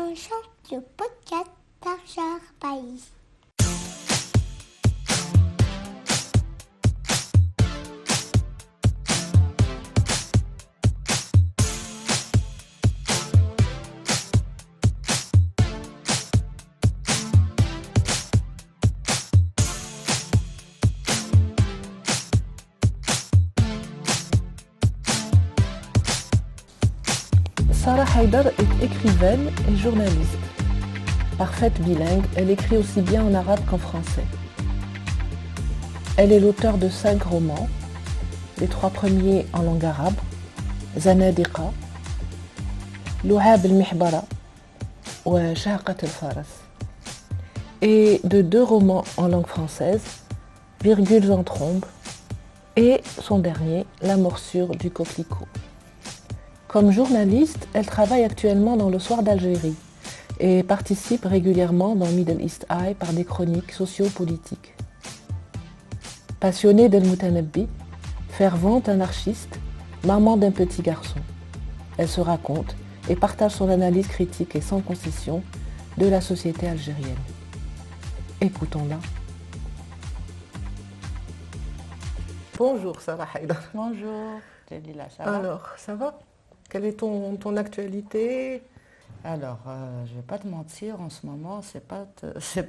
On chante le podcast d'Arjar Païs. Sarah Haider est écrivaine et journaliste. Parfaite bilingue, elle écrit aussi bien en arabe qu'en français. Elle est l'auteure de 5 romans, les 3 premiers en langue arabe, Zanadiqa, Lou'ab al-Mihbara ou Shahqat al-Faras, et de 2 romans en langue française, Virgules en trombe, et son dernier, La morsure du coquelicot. Comme journaliste, elle travaille actuellement dans le Soir d'Algérie et participe régulièrement dans Middle East Eye par des chroniques socio-politiques. Passionnée d'El Moutanabbi, fervente anarchiste, maman d'un petit garçon, elle se raconte et partage son analyse critique et sans concession de la société algérienne. Écoutons-la. Bonjour Sarah Haider. Bonjour, Jalila, ça va? Alors, ça va? Quelle est ton actualité? Alors, je vais pas te mentir, en ce moment, c'est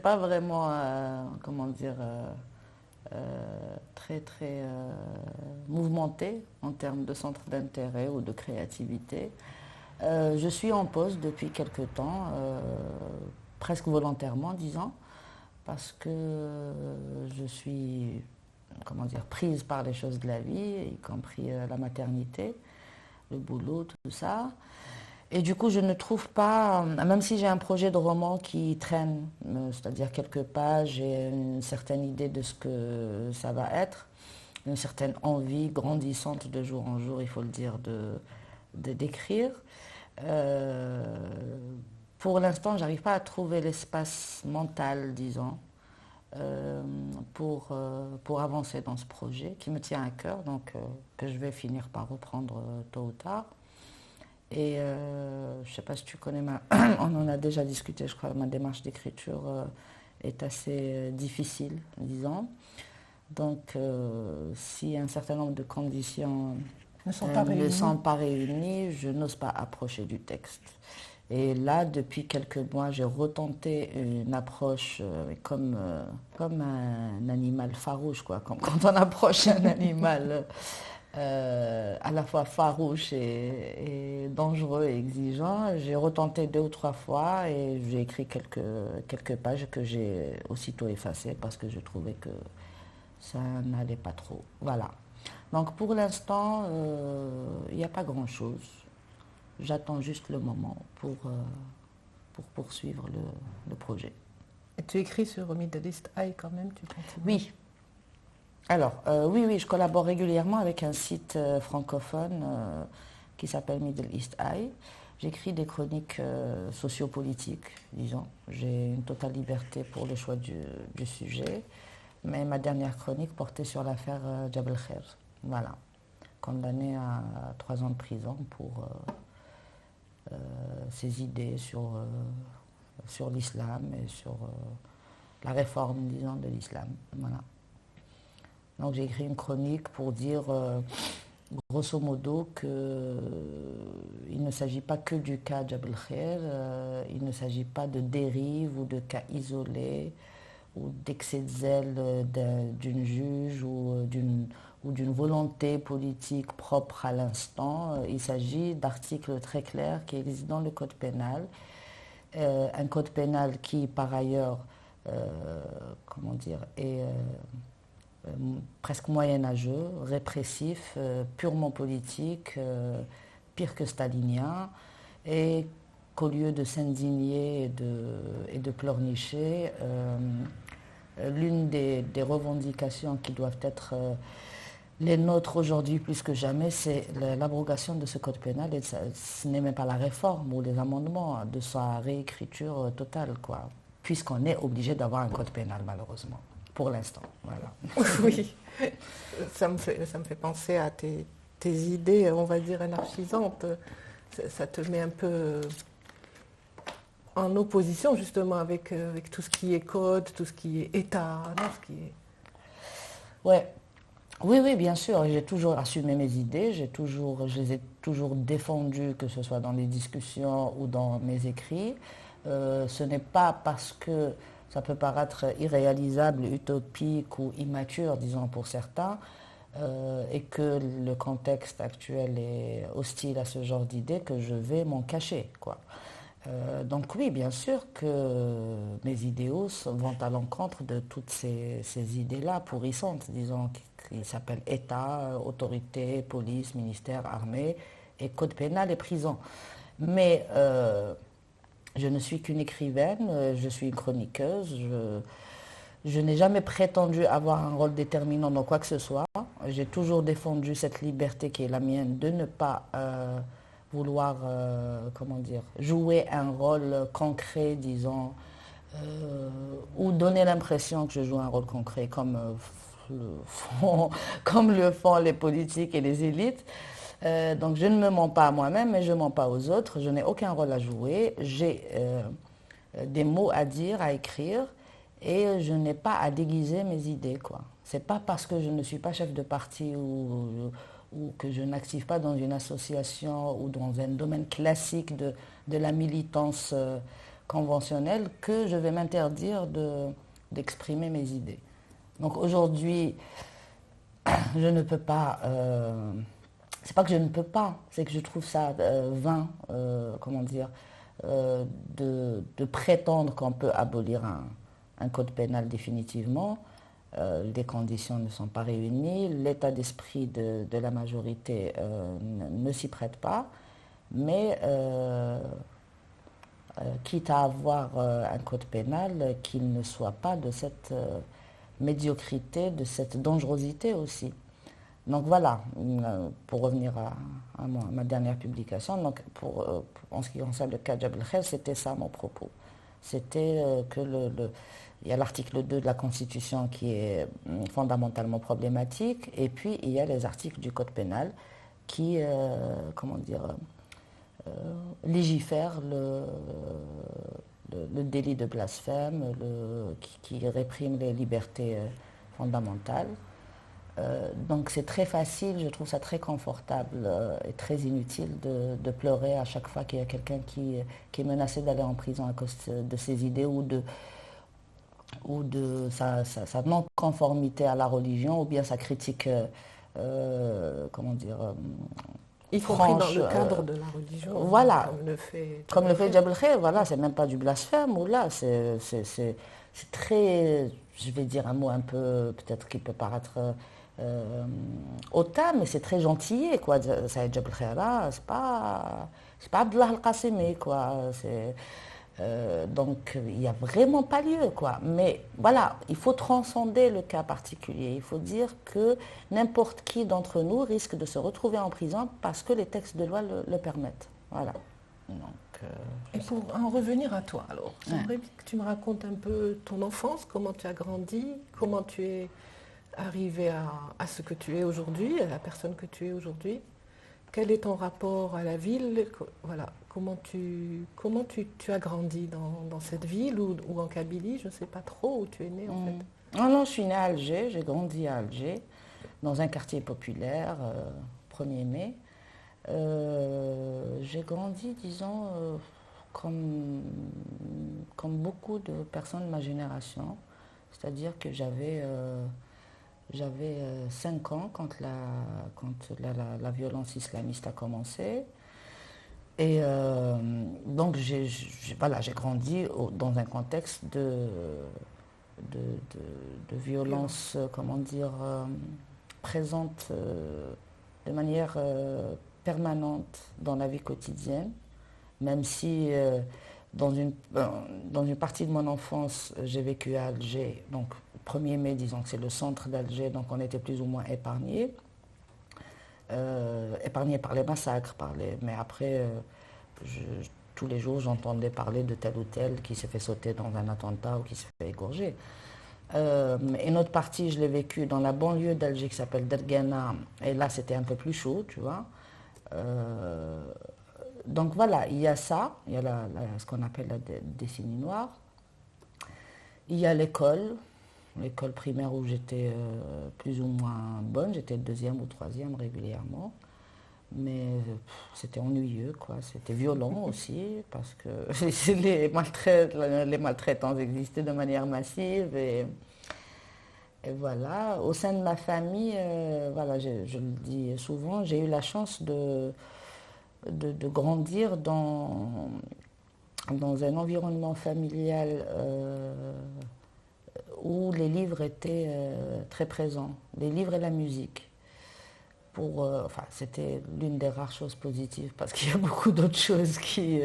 pas vraiment, très mouvementé en termes de centre d'intérêt ou de créativité. Je suis en pause depuis quelque temps, presque volontairement, disons, parce que je suis, prise par les choses de la vie, y compris la maternité, le boulot, tout ça. Et du coup, je ne trouve pas, même si j'ai un projet de roman qui traîne, c'est-à-dire quelques pages et une certaine idée de ce que ça va être, une certaine envie grandissante de jour en jour, il faut le dire, d'écrire. Pour l'instant, je n'arrive pas à trouver l'espace mental, disons, pour avancer dans ce projet qui me tient à cœur, donc que je vais finir par reprendre tôt ou tard. Et je ne sais pas si tu connais on en a déjà discuté, je crois, ma démarche d'écriture est assez difficile, disons. Donc si un certain nombre de conditions ne sont pas réunies, je n'ose pas approcher du texte. Et là, depuis quelques mois, j'ai retenté une approche comme un animal farouche, quoi. Comme quand on approche un animal à la fois farouche et dangereux et exigeant. J'ai retenté 2 ou 3 fois et j'ai écrit quelques pages que j'ai aussitôt effacées parce que je trouvais que ça n'allait pas trop. Voilà. Donc pour l'instant, il n'y a pas grand-chose. J'attends juste le moment pour poursuivre le projet. Et tu écris sur Middle East Eye quand même, tu continues? Oui. Alors, oui, je collabore régulièrement avec un site francophone qui s'appelle Middle East Eye. J'écris des chroniques sociopolitiques, disons. J'ai une totale liberté pour le choix du sujet. Mais ma dernière chronique portait sur l'affaire Jabal Khair. Voilà. Condamné à 3 ans de prison pour ses idées sur l'islam et sur la réforme, disons, de l'islam. Voilà. Donc j'ai écrit une chronique pour dire, grosso modo, qu'il ne s'agit pas que du cas Jabal Khair, il ne s'agit pas de dérive ou de cas isolés ou d'excès de zèle d'une juge ou d'une volonté politique propre à l'instant. Il s'agit d'articles très clairs qui existent dans le code pénal. Un code pénal qui, par ailleurs, est presque moyenâgeux, répressif, purement politique, pire que stalinien, et qu'au lieu de s'indigner et de pleurnicher, l'une des revendications qui doivent être les nôtres aujourd'hui plus que jamais, c'est l'abrogation de ce code pénal, et ce n'est même pas la réforme ou les amendements, de sa réécriture totale, quoi, puisqu'on est obligé d'avoir un code pénal, malheureusement, pour l'instant. Voilà. Oui, ça me fait penser à tes idées, on va dire, anarchisantes. Ça te met un peu en opposition justement avec tout ce qui est code, tout ce qui est État, non, ce qui est... Ouais. Oui, oui, bien sûr. J'ai toujours assumé mes idées, je les ai toujours défendues, que ce soit dans les discussions ou dans mes écrits. Ce n'est pas parce que ça peut paraître irréalisable, utopique ou immature, disons pour certains, et que le contexte actuel est hostile à ce genre d'idées que je vais m'en cacher, quoi. Donc oui, bien sûr que mes idéaux vont à l'encontre de toutes ces idées-là pourrissantes, disons, qui s'appellent État, autorité, police, ministère, armée, et code pénal et prison. Mais je ne suis qu'une écrivaine, je suis une chroniqueuse, je n'ai jamais prétendu avoir un rôle déterminant dans quoi que ce soit. J'ai toujours défendu cette liberté qui est la mienne de ne pas vouloir, comment dire, jouer un rôle concret, disons, ou donner l'impression que je joue un rôle concret comme le font les politiques et les élites. Donc je ne me mens pas à moi-même, mais je ne mens pas aux autres. Je n'ai aucun rôle à jouer. J'ai des mots à dire, à écrire, et je n'ai pas à déguiser mes idées, quoi. C'est pas parce que je ne suis pas chef de parti ou que je n'active pas dans une association ou dans un domaine classique de la militance conventionnelle que je vais m'interdire d'exprimer mes idées. Donc aujourd'hui, je ne peux pas... c'est pas que je ne peux pas, c'est que je trouve ça vain, comment dire, de prétendre qu'on peut abolir un code pénal définitivement. Les conditions ne sont pas réunies, l'état d'esprit de la majorité ne s'y prête pas, mais quitte à avoir un code pénal, qu'il ne soit pas de cette médiocrité, de cette dangerosité aussi. Donc voilà, pour revenir à ma dernière publication, donc en ce qui concerne le cas Jebel Khair, c'était ça mon propos. C'était que il y a l'article 2 de la Constitution qui est fondamentalement problématique, et puis il y a les articles du Code pénal qui, comment dire, légifèrent le délit de blasphème, qui réprime les libertés fondamentales. Donc c'est très facile, je trouve ça très confortable et très inutile de pleurer à chaque fois qu'il y a quelqu'un qui est menacé d'aller en prison à cause de ses idées ou de sa non-conformité à la religion ou bien sa critique, comment dire, y compris dans le cadre de la religion. Voilà, comme le fait Jebel Khair, voilà, c'est même pas du blasphème, ou là, c'est très, je vais dire un mot un peu, peut-être qui peut paraître hautain, mais c'est très gentillé, quoi. Saïd Jebel Khair, là, c'est pas Abdullah Al-Qasimi, quoi. Donc, il n'y a vraiment pas lieu, quoi. Mais voilà, il faut transcender le cas particulier. Il faut dire que n'importe qui d'entre nous risque de se retrouver en prison parce que les textes de loi le permettent. Voilà. Donc, et pour en revenir à toi, alors, j'aimerais que tu me racontes un peu ton enfance, comment tu as grandi, comment tu es arrivé à ce que tu es aujourd'hui, à la personne que tu es aujourd'hui. Quel est ton rapport à la ville? Voilà, comment tu as grandi dans cette ville ou en Kabylie? Je ne sais pas trop où tu es né en fait. Non, je suis née à Alger, j'ai grandi à Alger, dans un quartier populaire, 1er mai. J'ai grandi, disons, comme beaucoup de personnes de ma génération. C'est-à-dire que j'avais 5 ans quand la violence islamiste a commencé. Et donc j'ai grandi dans un contexte de violence, comment dire, présente de manière permanente dans la vie quotidienne, même si dans une partie de mon enfance, j'ai vécu à Alger, donc 1er mai, disons que c'est le centre d'Alger, donc on était plus ou moins épargnés. Épargnés par les massacres, mais après, tous les jours, j'entendais parler de tel ou tel qui s'est fait sauter dans un attentat ou qui s'est fait égorger. Une autre partie, je l'ai vécu dans la banlieue d'Alger qui s'appelle Dergana, et là, c'était un peu plus chaud, tu vois. Donc voilà, il y a ça, il y a ce qu'on appelle la décennie noire. Il y a l'école primaire où j'étais plus ou moins bonne, j'étais deuxième ou troisième régulièrement. Mais c'était ennuyeux, quoi. C'était violent aussi, parce que les maltraitances existaient de manière massive. Et voilà, au sein de ma famille, voilà, je le dis souvent, j'ai eu la chance de grandir dans un environnement familial où les livres étaient très présents, les livres et la musique. Enfin, c'était l'une des rares choses positives, parce qu'il y a beaucoup d'autres choses qui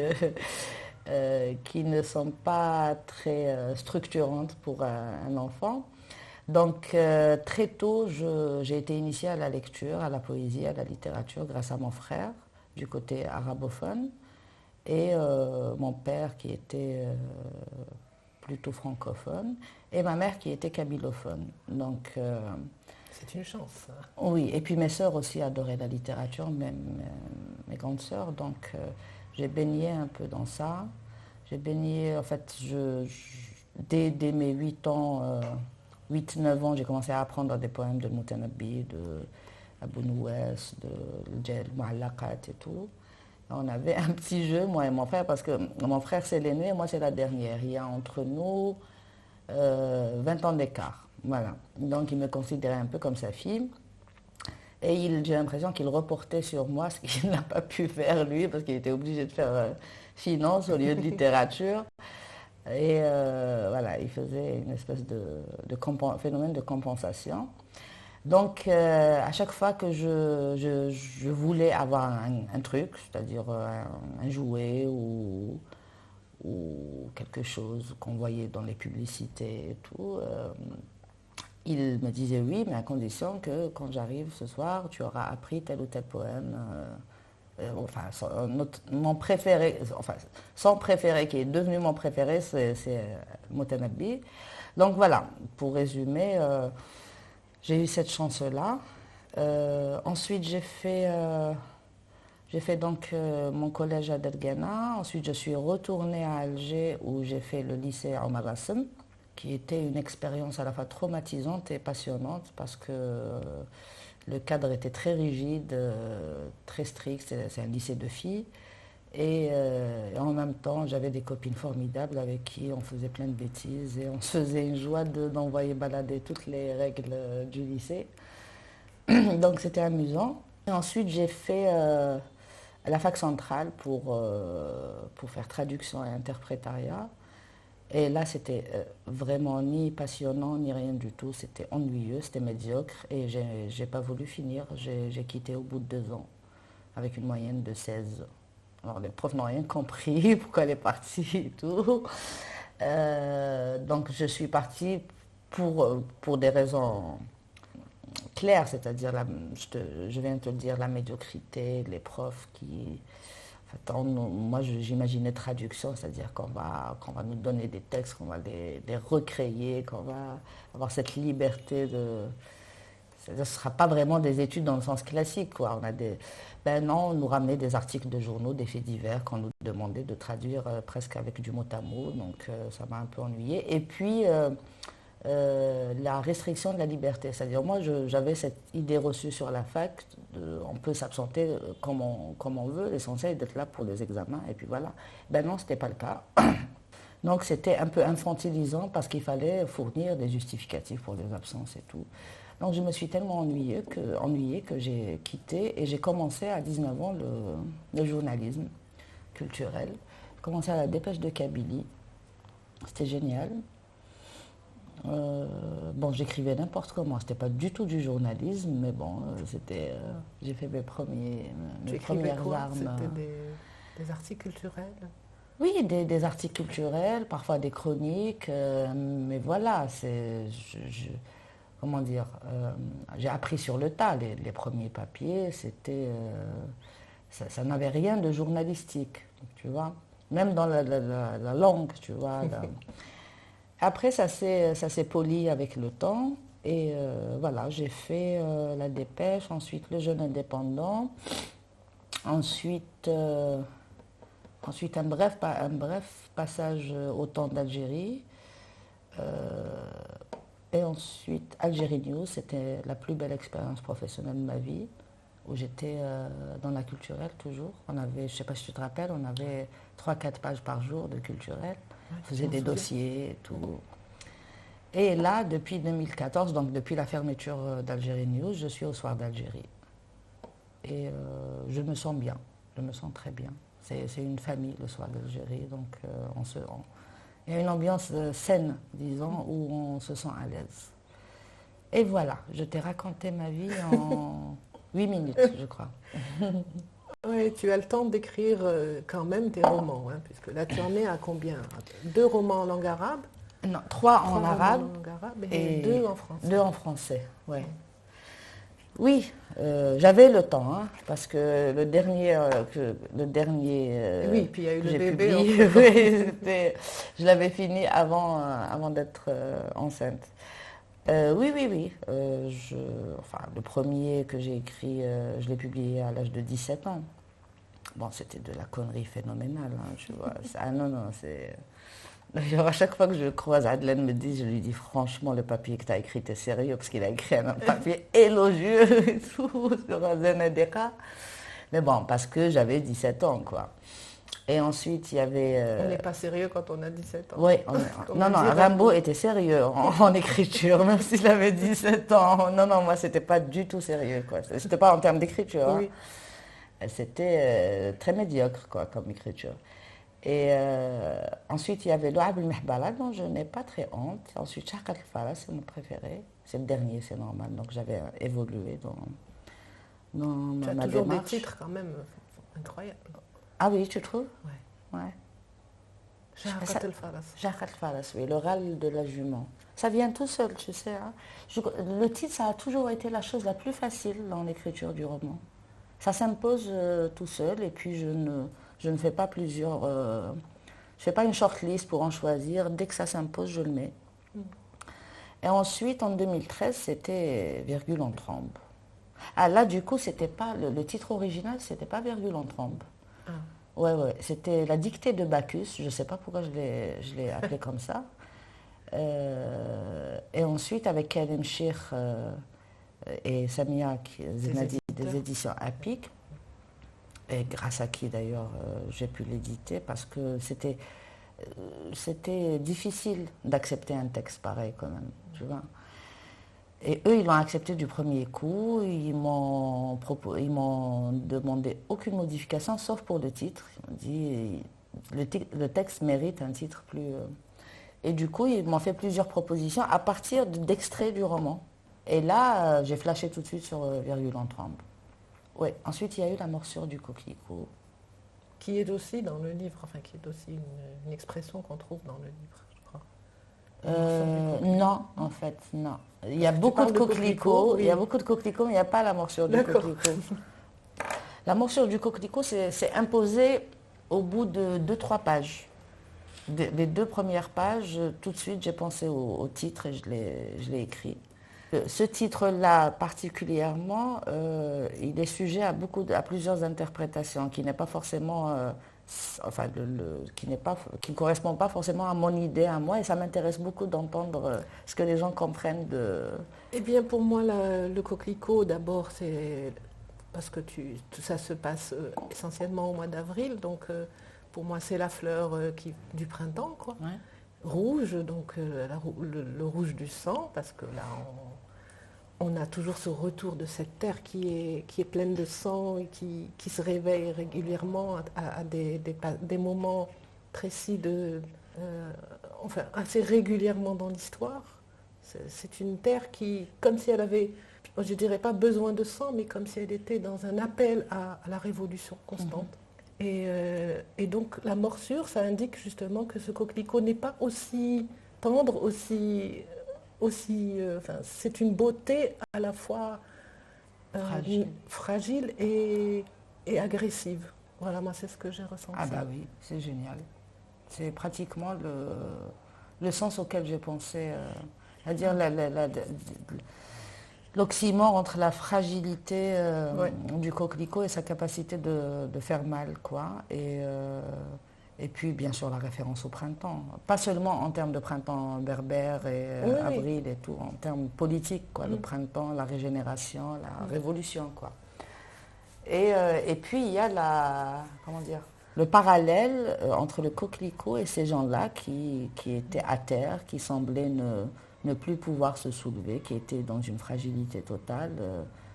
ne sont pas très structurantes pour un enfant. Donc très tôt, j'ai été initiée à la lecture, à la poésie, à la littérature grâce à mon frère du côté arabophone et mon père qui était plutôt francophone et ma mère qui était kabylophone. Donc c'est une chance. Oui, et puis mes sœurs aussi adoraient la littérature, même mes grandes sœurs. Donc j'ai baigné un peu dans ça. J'ai baigné, en fait, dès mes 8 ans, 8-9 ans, j'ai commencé à apprendre des poèmes de Moutanabbi, de Abou Nouès, de Djel Mouallaqat et tout. On avait un petit jeu, moi et mon frère, parce que mon frère c'est l'aîné et moi c'est la dernière. Il y a entre nous 20 ans d'écart. Voilà. Donc il me considérait un peu comme sa fille. Et j'ai l'impression qu'il reportait sur moi ce qu'il n'a pas pu faire lui, parce qu'il était obligé de faire finance au lieu de littérature. Et voilà, il faisait une espèce de phénomène de compensation. Donc à chaque fois que je voulais avoir un truc, c'est-à-dire un jouet ou quelque chose qu'on voyait dans les publicités et tout, il me disait oui, mais à condition que quand j'arrive ce soir, tu auras appris tel ou tel poème. Enfin, mon préféré, enfin, son préféré qui est devenu mon préféré, c'est Moutanabbi. Donc voilà, pour résumer, j'ai eu cette chance-là. Ensuite, j'ai fait donc mon collège à Dergana. Ensuite, je suis retournée à Alger où j'ai fait le lycée Omar Rassem, qui était une expérience à la fois traumatisante et passionnante parce que le cadre était très rigide, très strict, c'est un lycée de filles. Et en même temps, j'avais des copines formidables avec qui on faisait plein de bêtises et on se faisait une joie d'envoyer balader toutes les règles du lycée. Donc c'était amusant. Et ensuite, j'ai fait la fac centrale pour faire traduction et interprétariat. Et là, c'était vraiment ni passionnant, ni rien du tout. C'était ennuyeux, c'était médiocre. Et j'ai pas voulu finir. J'ai quitté au bout de 2 ans, avec une moyenne de 16. Alors, les profs n'ont rien compris, pourquoi elle est partie et tout. Donc, je suis partie pour des raisons claires, c'est-à-dire, je viens de te le dire, la médiocrité, les profs qui... Moi, j'imaginais traduction, c'est-à-dire qu'on va nous donner des textes, qu'on va les recréer, qu'on va avoir cette liberté de... Ce ne sera pas vraiment des études dans le sens classique, quoi. Non, on nous ramenait des articles de journaux, des faits divers qu'on nous demandait de traduire presque avec du mot à mot, donc ça m'a un peu ennuyée. Et puis, la restriction de la liberté, c'est-à-dire moi j'avais cette idée reçue sur la fac, on peut s'absenter comme on veut, l'essentiel est d'être là pour les examens et puis voilà. Non, ce n'était pas le cas. Donc c'était un peu infantilisant parce qu'il fallait fournir des justificatifs pour les absences et tout. Donc je me suis tellement ennuyée que j'ai quitté et j'ai commencé à 19 ans le journalisme culturel. J'ai commencé à la Dépêche de Kabylie, c'était génial. J'écrivais n'importe comment, c'était pas du tout du journalisme, mais bon, j'ai fait mes premières armes. C'était des articles culturels? Oui, des articles culturels, parfois des chroniques, mais voilà, comment dire, j'ai appris sur le tas, les premiers papiers, ça n'avait rien de journalistique, tu vois, même dans la langue, tu vois. Après, ça s'est poli avec le temps et voilà, j'ai fait la Dépêche, ensuite le Jeune Indépendant, ensuite Ensuite, un bref passage au temps d'Algérie. Et ensuite, Algérie News, c'était la plus belle expérience professionnelle de ma vie, où j'étais dans la culturelle toujours. On avait, je ne sais pas si tu te rappelles, on avait 3-4 pages par jour de culturel. On faisait des dossiers et tout. Et là, depuis 2014, donc depuis la fermeture d'Algérie News, je suis au Soir d'Algérie. Et je me sens bien, je me sens très bien. C'est une famille, le Soir d'Algérie, donc il y a une ambiance saine, disons, où on se sent à l'aise. Et voilà, je t'ai raconté ma vie en 8 minutes, je crois. Oui, tu as le temps d'écrire quand même tes romans, hein, puisque là tu en es à combien? 2 romans en langue arabe? Non, 3 en arabe en langue arabe et 2 en français. 2 en français, ouais. Oui, j'avais le temps, hein, parce que le dernier oui, puis il y a eu que le j'ai bébé. publié, je l'avais fini avant d'être enceinte. Oui. Le premier que j'ai écrit, je l'ai publié à l'âge de 17 ans. Bon, c'était de la connerie phénoménale, hein, tu vois. Non, c'est... D'ailleurs, à chaque fois que je croise Adelaine je lui dis franchement, le papier que tu as écrit, t'es sérieux, parce qu'il a écrit un papier élogieux et tout sur Zenedeka. Mais bon, parce que j'avais 17 ans, quoi. Et ensuite, il y avait... On n'est pas sérieux quand on a 17 ans. Oui, non, Rimbaud était sérieux en écriture, même s'il avait 17 ans. Non, moi, c'était pas du tout sérieux, quoi. C'était pas en termes d'écriture. Oui. Hein. C'était très médiocre, quoi, comme écriture. Et ensuite, il y avait Louab el-Mihbala, dont je n'ai pas très honte. Ensuite, Shahqat el-Fara, c'est mon préféré. C'est le dernier, c'est normal. Donc, j'avais évolué dans ma Tu as toujours démarche. des titres quand même incroyables. Ah oui, tu trouves? Ouais. Ouais. Shahqat el-Faras. Shahqat el-Faras, oui, le râle de la jument. Ça vient tout seul, tu sais. Hein. Le titre, ça a toujours été la chose la plus facile dans l'écriture du roman. Ça s'impose tout seul, et puis je ne fais pas plusieurs... je ne fais pas une shortlist pour en choisir. Dès que ça s'impose, je le mets. Et ensuite, en 2013, c'était Virgule en trembe. Ah là, du coup, c'était pas le titre original, c'était pas Virgule en trembe. Ah. Ouais, c'était La dictée de Bacchus. Je ne sais pas pourquoi je l'ai appelé comme ça. Et ensuite, avec Karim Chir et Samia Zenadi des éditions Apic, et grâce à qui d'ailleurs j'ai pu l'éditer, parce que c'était difficile d'accepter un texte pareil quand même, tu vois. Et eux, ils l'ont accepté du premier coup, ils m'ont demandé aucune modification, sauf pour le titre. Ils m'ont dit, le texte mérite un titre plus... Et du coup, ils m'ont fait plusieurs propositions à partir d'extraits du roman. Et là, j'ai flashé tout de suite sur Virgule en trembe. Ouais. Ensuite, il y a eu La morsure du coquelicot. Qui est aussi dans le livre, enfin qui est aussi une expression qu'on trouve dans le livre, je crois. Non, en fait, non. Il y a beaucoup de coquelicots, oui. Il y a beaucoup de coquelicots, mais il n'y a pas la morsure du coquelicot. La morsure du coquelicot, c'est imposé au bout de 2-3 pages. Les 2 premières pages, tout de suite, j'ai pensé au titre et je l'ai écrit. Ce titre-là particulièrement, il est sujet à plusieurs interprétations, qui n'est pas forcément, qui ne correspond pas forcément à mon idée, à moi, et ça m'intéresse beaucoup d'entendre ce que les gens comprennent de... Eh bien, pour moi, le coquelicot, d'abord, c'est parce que ça se passe essentiellement au mois d'avril, donc pour moi, c'est la fleur du printemps, quoi. Ouais. Rouge, donc le rouge du sang, parce que là, on a toujours ce retour de cette terre qui est pleine de sang et qui se réveille régulièrement à des moments précis, assez régulièrement dans l'histoire. C'est une terre qui, comme si elle avait, je ne dirais pas besoin de sang, mais comme si elle était dans un appel à la révolution constante. Et donc la morsure, ça indique justement que ce coquelicot n'est pas aussi tendre, c'est une beauté à la fois fragile et agressive. Voilà, moi c'est ce que j'ai ressenti. Ah bah oui, c'est génial. C'est pratiquement le sens auquel j'ai pensé, c'est-à-dire l'oxymore entre la fragilité du coquelicot et sa capacité de faire mal, quoi. Et puis, bien sûr, la référence au printemps. Pas seulement en termes de printemps berbère et avril et tout, en termes politiques, quoi. Le printemps, la régénération, la révolution, quoi. Et puis, il y a le parallèle entre le coquelicot et ces gens-là qui étaient à terre, qui semblaient ne plus pouvoir se soulever, qui étaient dans une fragilité totale,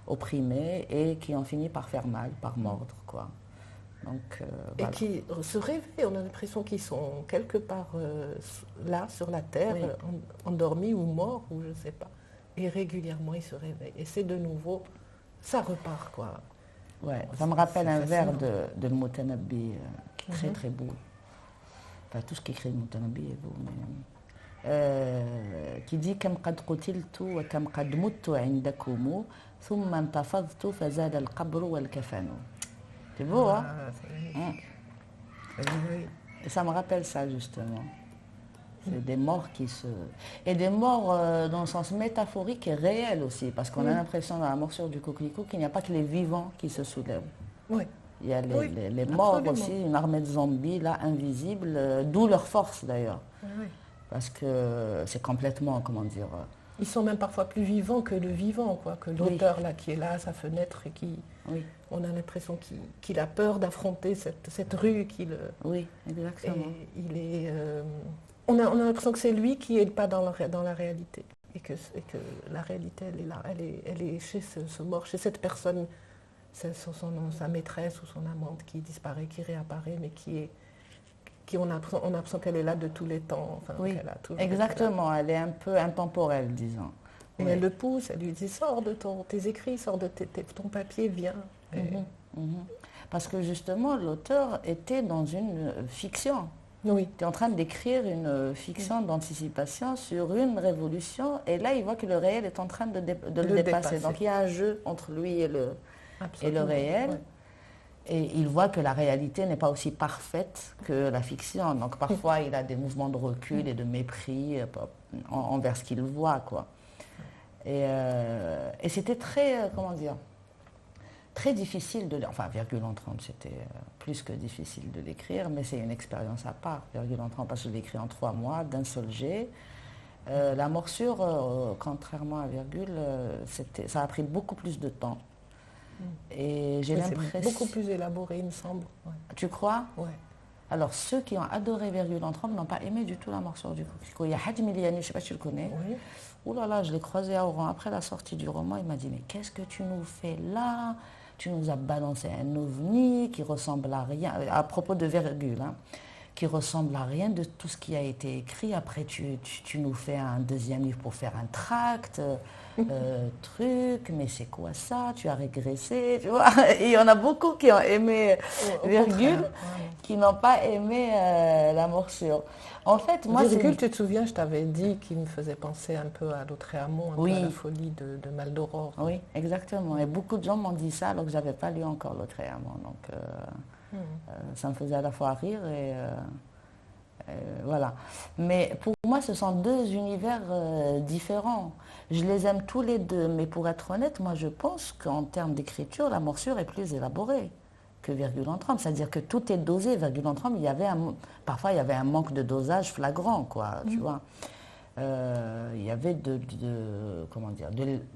opprimés, et qui ont fini par faire mal, par mordre, quoi. Donc, et qui se réveillent, on a l'impression qu'ils sont quelque part là, sur la terre, endormis ou morts, ou je ne sais pas. Et régulièrement, ils se réveillent. Et c'est de nouveau, ça repart, quoi. Ouais, ça me rappelle un vers de Moutanabbi qui est très très beau. Enfin, tout ce qu'écrit Moutanabbi est beau, mais qui dit Kam qad qutiltu wa kam qad muttu indakumu thumma intafadtu fazada al-qabru wal-kafanu. C'est beau, hein? Oui. Et ça me rappelle ça, justement. C'est des morts qui se... Et des morts dans le sens métaphorique et réel aussi, parce qu'on a l'impression dans la morsure du coquelicot qu'il n'y a pas que les vivants qui se soulèvent. Oui. Il y a les morts aussi, une armée de zombies, là, invisibles, d'où leur force d'ailleurs. Oui. Parce que c'est complètement, comment dire... Ils sont même parfois plus vivants que le vivant, quoi, que l'auteur là qui est là à sa fenêtre et qui... Oui. On a l'impression qu'il a peur d'affronter cette rue qu'il... Oui, exactement. Et il est... On a l'impression que c'est lui qui n'est pas dans la réalité. Et que la réalité, elle est là. Elle est chez ce mort, chez cette personne, sa maîtresse ou son amante qui disparaît, qui réapparaît, mais on a l'impression qu'elle est là de tous les temps. Enfin, oui, exactement. Elle est un peu intemporelle, disons. Et elle le pousse, elle lui dit, sors de tes écrits, sors de ton papier, viens. Parce que justement, l'auteur était dans une fiction. Oui. Tu es en train d'écrire une fiction d'anticipation sur une révolution, et là, il voit que le réel est en train de le dépasser. Donc, il y a un jeu entre lui et le réel. Ouais. Et il voit que la réalité n'est pas aussi parfaite que la fiction. Donc, parfois, il a des mouvements de recul et de mépris envers ce qu'il voit, quoi. Et c'était très, très difficile de... Enfin, Virgule en trempe, c'était plus que difficile de l'écrire, mais c'est une expérience à part, Virgule en trempe, parce que je l'ai écrit en 3 mois, d'un seul jet. La morsure, contrairement à Virgule, ça a pris beaucoup plus de temps. Et j'ai l'impression... C'est beaucoup plus élaboré, il me semble. Ouais. Tu crois? Ouais. Alors, ceux qui ont adoré Virgule en trempe n'ont pas aimé du tout la morsure du coquelicot. Il y a Hadj Miliani, je ne sais pas si tu le connais. Oui. Ouh là là, je l'ai croisé à Oran après la sortie du roman. Il m'a dit, mais qu'est-ce que tu nous fais là? Tu nous as balancé un ovni qui ressemble à rien, à propos de Virgule, hein, qui ressemble à rien de tout ce qui a été écrit. Après, tu nous fais un deuxième livre pour faire un tract, truc, mais c'est quoi ça? Tu as régressé, tu vois? Et il y en a beaucoup qui ont aimé Virgule, qui n'ont pas aimé la morsure. En fait, moi, Virgule, tu te souviens, je t'avais dit qu'il me faisait penser un peu à Lautréamont, un peu à la folie de Maldoror. Oui, exactement. Et beaucoup de gens m'ont dit ça alors que je n'avais pas lu encore Lautréamont. Donc, ça me faisait à la fois rire et voilà. Mais pour moi, ce sont 2 univers différents. Je les aime tous les 2, mais pour être honnête, moi, je pense qu'en termes d'écriture, la morsure est plus élaborée que Virgule en trempe. C'est-à-dire que tout est dosé. Virgule en trempe, parfois, il y avait un manque de dosage flagrant, quoi, tu vois. Il y avait de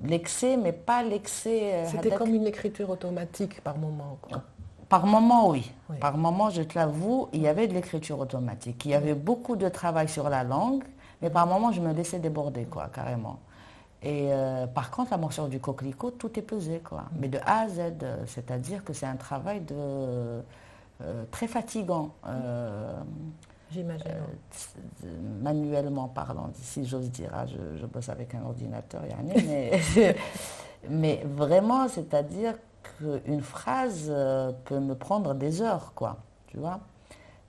l'excès, mais pas l'excès... C'était comme une écriture automatique par moment, quoi. Par moment, oui. Par moment, je te l'avoue, il y avait de l'écriture automatique. Il y avait beaucoup de travail sur la langue, mais par moment, je me laissais déborder, quoi, carrément. Et par contre, la morsure du coquelicot, tout est pesé, quoi. Mais de A à Z, c'est-à-dire que c'est un travail très fatigant. J'imagine. Manuellement parlant, si j'ose dire. Hein, je bosse avec un ordinateur, mais vraiment, c'est-à-dire qu'une phrase peut me prendre des heures, quoi. Tu vois?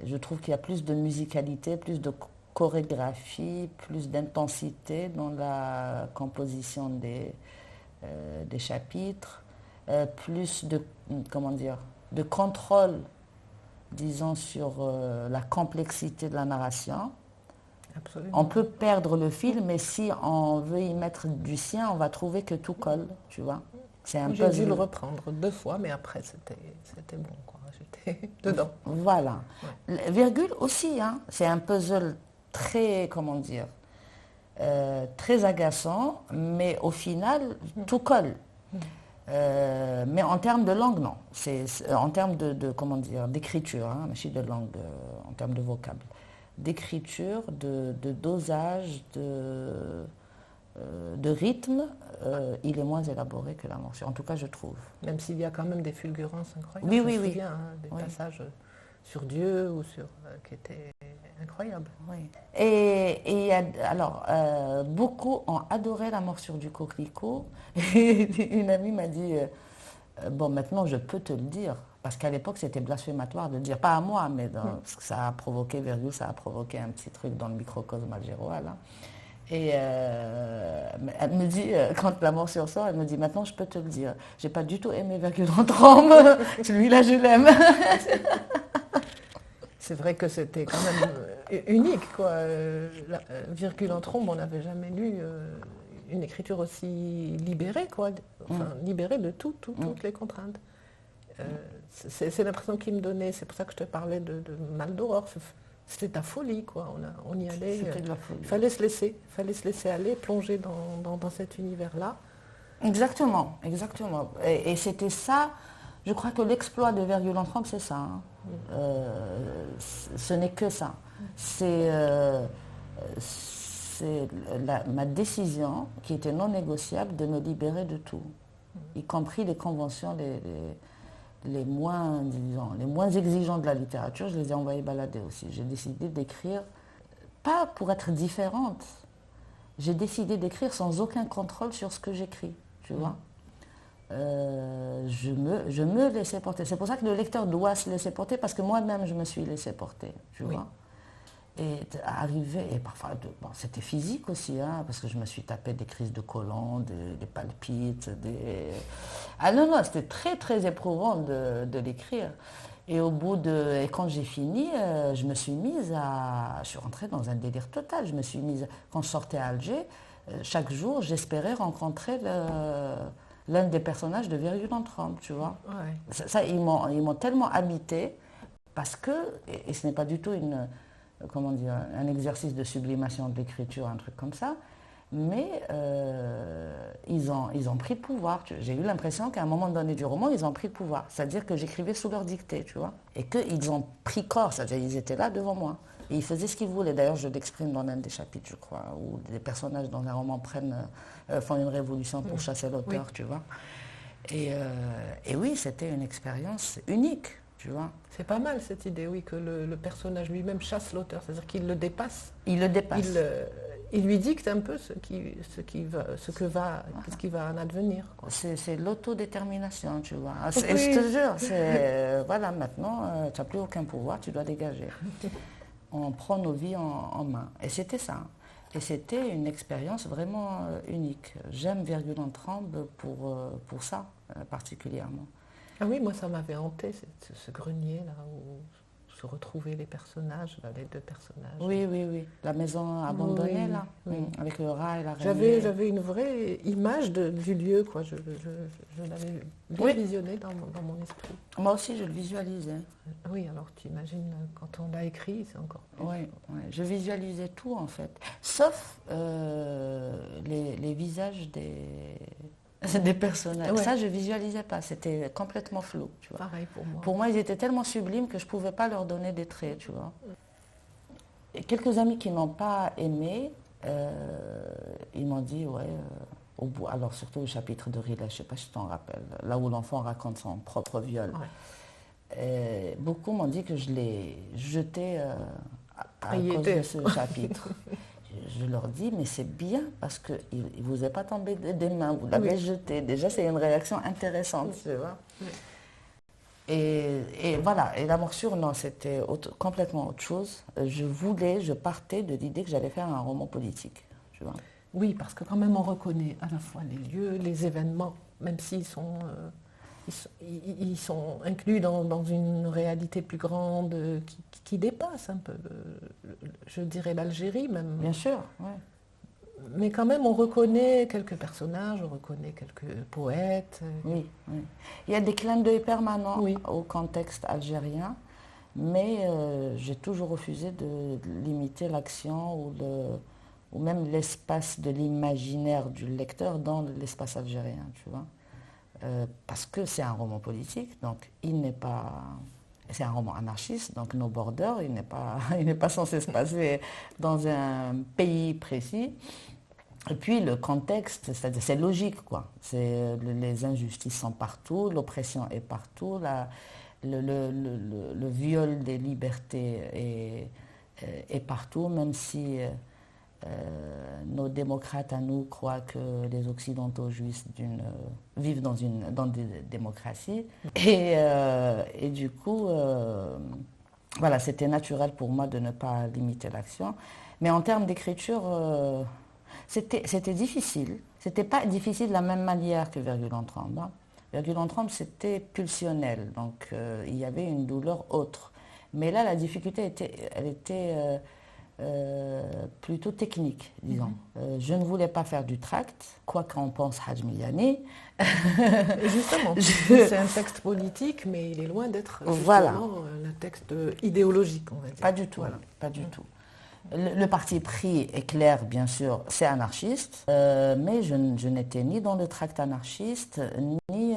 Je trouve qu'il y a plus de musicalité, plus de chorégraphie, plus d'intensité dans la composition des chapitres, plus de contrôle, disons, sur la complexité de la narration. Absolument. On peut perdre le fil, mais si on veut y mettre du sien, on va trouver que tout colle, tu vois. C'est un J'ai dû le reprendre 2 fois, mais après c'était bon, quoi. J'étais dedans. Voilà. Ouais. Virgule aussi, hein. C'est un puzzle très, comment dire, très agaçant, mais au final, tout colle. Mais en termes de langue, non. En termes de comment dire, d'écriture, hein, machine de langue, en termes de vocable. D'écriture, de dosage, de rythme, il est moins élaboré que la morsure. En tout cas, je trouve. Même s'il y a quand même des fulgurances incroyables. Oui, je oui, me souviens, hein, des passages sur Dieu ou sur qui étaient incroyables. Oui. Et alors, beaucoup ont adoré la morsure du coquelicot. Et une amie m'a dit, bon, maintenant je peux te le dire. Parce qu'à l'époque, c'était blasphématoire de le dire. Pas à moi, mais parce que ça a provoqué, virgule, ça a provoqué un petit truc dans le microcosme algérois, là. Et elle me dit, quand la morsure sort, elle me dit, maintenant je peux te le dire. J'ai pas du tout aimé Virgule en trombe. Celui-là, je l'aime. C'est vrai que c'était quand même unique, quoi. Virgule en trombe, on n'avait jamais lu une écriture aussi libérée, quoi. Enfin, libérée de toutes les contraintes. C'est l'impression qu'il me donnait. C'est pour ça que je te parlais de Mal d'Aurore. C'était de la folie, quoi. On y allait. C'était de la folie. Il fallait se laisser aller, plonger dans cet univers-là. Exactement, exactement. Et c'était ça. Je crois que l'exploit de Virgule en trombe, c'est ça. Hein. Ce n'est que ça. C'est ma décision, qui était non négociable, de me libérer de tout, y compris les conventions les moins exigeants de la littérature. Je les ai envoyés balader aussi. J'ai décidé d'écrire, pas pour être différente, j'ai décidé d'écrire sans aucun contrôle sur ce que j'écris, tu vois. Je me laissais porter. C'est pour ça que le lecteur doit se laisser porter, parce que moi-même, je me suis laissé porter, tu vois. Et arriver, et parfois, c'était physique aussi, hein, parce que je me suis tapé des crises de côlon, des palpites, Ah non, c'était très, très éprouvant de l'écrire. Et et quand j'ai fini, je me suis mise je suis rentrée dans un délire total. Je me suis mise, quand je sortais à Alger, chaque jour, j'espérais rencontrer l'un des personnages de Virgule en trombe, tu vois. Ouais. Ça, ils m'ont tellement habité, parce que, et ce n'est pas du tout un exercice de sublimation de l'écriture, un truc comme ça, mais ils ont pris le pouvoir. J'ai eu l'impression qu'à un moment donné du roman, ils ont pris le pouvoir. C'est-à-dire que j'écrivais sous leur dictée, tu vois. Et qu'ils ont pris corps, c'est-à-dire qu'ils étaient là devant moi. Et ils faisaient ce qu'ils voulaient. D'ailleurs, je l'exprime dans l'un des chapitres, je crois, où les personnages dans un roman font une révolution pour chasser l'auteur, tu vois. Et oui, c'était une expérience unique, tu vois. C'est pas mal cette idée, oui, que le personnage lui-même chasse l'auteur, c'est-à-dire qu'il le dépasse. Il le dépasse. Il lui dicte un peu ce qui va en advenir, quoi. C'est l'autodétermination, tu vois. Je te jure, voilà, maintenant, tu n'as plus aucun pouvoir, tu dois dégager. On prend nos vies en main. Et c'était ça. Et c'était une expérience vraiment unique. J'aime Virgule en trombe pour ça, particulièrement. Ah oui, moi ça m'avait hanté, ce grenier là où se retrouvaient les personnages, les 2 personnages. Oui. La maison abandonnée là, avec le rat et la reine. J'avais une vraie image du lieu, quoi. Je l'avais visionné dans mon esprit. Moi aussi, je le visualisais. Oui, alors tu imagines, quand on l'a écrit, c'est encore plus. Oui, je visualisais tout en fait, sauf les visages des personnages. Ouais. Ça, je visualisais pas, c'était complètement flou, tu vois. Pareil pour moi. Pour moi, ils étaient tellement sublimes que je pouvais pas leur donner des traits, tu vois. Et quelques amis qui n'ont pas aimé, ils m'ont dit, au bout, alors surtout au chapitre de Riley, je sais pas si tu t'en rappelles, là où l'enfant raconte son propre viol. Ouais. Beaucoup m'ont dit que je l'ai jeté à cause de ce chapitre. Je leur dis, mais c'est bien parce qu'il ne vous est pas tombé des mains, vous l'avez jeté. Déjà, c'est une réaction intéressante, tu vois. Oui. Et voilà, et la morsure, non, c'était complètement autre chose. Je partais de l'idée que j'allais faire un roman politique, tu vois. Oui, parce que quand même, on reconnaît à la fois les lieux, les événements, même s'ils sont ils sont inclus dans une réalité plus grande qui dépasse un peu, je dirais, l'Algérie même. Bien sûr, oui. Mais quand même, on reconnaît quelques personnages, on reconnaît quelques poètes. Oui, oui. Il y a des clins d'œil permanents Oui. au contexte algérien, mais j'ai toujours refusé de limiter l'action ou même l'espace de l'imaginaire du lecteur dans l'espace algérien, tu vois. Parce que c'est un roman politique, donc il n'est pas... C'est un roman anarchiste, donc No Border, il n'est pas censé se passer dans un pays précis. Et puis le contexte, c'est-à-dire c'est logique, quoi. Les injustices sont partout, l'oppression est partout, le viol des libertés est partout, même si nos démocrates à nous croient que les Occidentaux vivent dans des démocraties. Et du coup, voilà, c'était naturel pour moi de ne pas limiter l'action. Mais en termes d'écriture, c'était difficile. C'était pas difficile de la même manière que Virgule en tremble. Hein. Virgule en tremble, c'était pulsionnel, donc il y avait une douleur autre. Mais là, la difficulté était plutôt technique, disons. Je ne voulais pas faire du tract, quoi qu'en pense Hadj Miani. Justement, c'est un texte politique, mais il est loin d'être voilà. Un texte idéologique, on va dire. Pas du tout, voilà. Pas du tout. Le parti pris est clair, bien sûr, c'est anarchiste, mais je n'étais ni dans le tract anarchiste, ni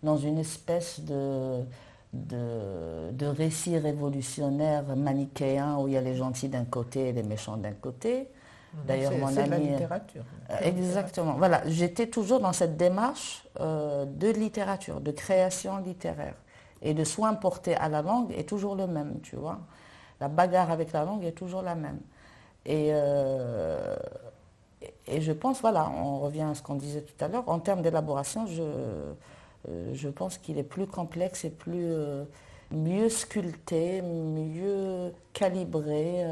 dans une espèce de récit révolutionnaire manichéen où il y a les gentils d'un côté et les méchants d'un côté. D'ailleurs, mon ami... C'est de la littérature. Exactement. Voilà, j'étais toujours dans cette démarche de littérature, de création littéraire. Et le soin porté à la langue est toujours le même, tu vois. La bagarre avec la langue est toujours la même. Et je pense, voilà, on revient à ce qu'on disait tout à l'heure, en termes d'élaboration, je pense qu'il est plus complexe et mieux sculpté, mieux calibré,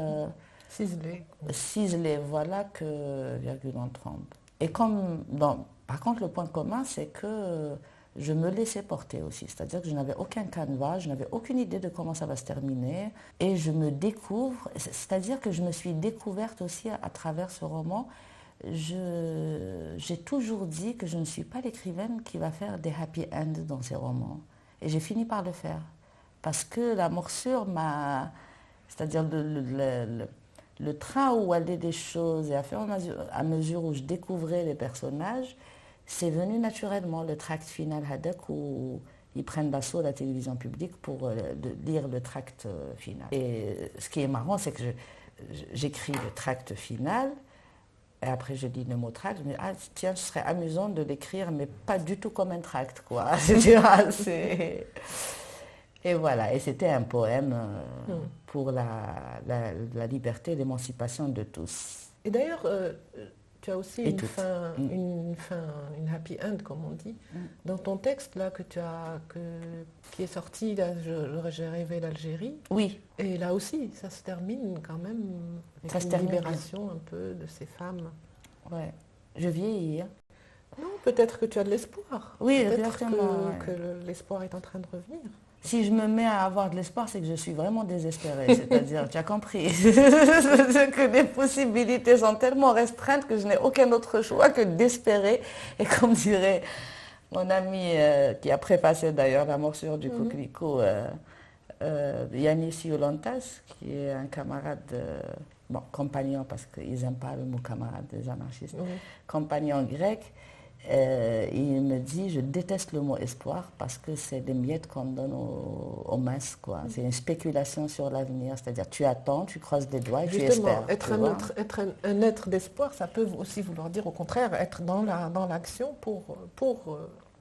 ciselé, voilà, que Virgule en tremble. Et par contre, le point commun, c'est que je me laissais porter aussi, c'est-à-dire que je n'avais aucun canevas, je n'avais aucune idée de comment ça va se terminer, et je me découvre, c'est-à-dire que je me suis découverte aussi à travers ce roman. J'ai toujours dit que je ne suis pas l'écrivaine qui va faire des happy ends dans ses romans, et j'ai fini par le faire, parce que la morsure c'est-à-dire le train où allaient des choses, et à mesure où je découvrais les personnages, c'est venu naturellement, le tract final Hadak, où ils prennent d'assaut la télévision publique pour lire le tract final. Et ce qui est marrant, c'est que j'écris le tract final, et après je lis le mot tract, je me dis, ah tiens, ce serait amusant de l'écrire, mais pas du tout comme un tract, quoi. Et voilà, et c'était un poème pour la liberté et l'émancipation de tous. Et d'ailleurs, tu as aussi une happy end, comme on dit, dans ton texte là qui est sorti, là, j'ai rêvé l'Algérie. Oui. Et là aussi, ça se termine quand même avec une libération un peu de ces femmes. Ouais. Je vieillis. Hein. Non, peut-être que tu as de l'espoir. Oui, peut-être exactement. que l'espoir est en train de revenir. Si je me mets à avoir de l'espoir, c'est que je suis vraiment désespérée. C'est-à-dire, tu as compris, que les possibilités sont tellement restreintes que je n'ai aucun autre choix que d'espérer. Et comme dirait mon ami qui a préfacé d'ailleurs la morsure du coquelicot, Yanis Yolantas, qui est un camarade, compagnon, parce qu'ils n'aiment pas le mot camarade des anarchistes, compagnon grec. Il me dit, je déteste le mot espoir parce que c'est des miettes qu'on donne aux masses, quoi. C'est une spéculation sur l'avenir, c'est-à-dire tu attends, tu creuses les doigts et tu espères. Être un être d'espoir, ça peut aussi vouloir dire au contraire être dans l'action pour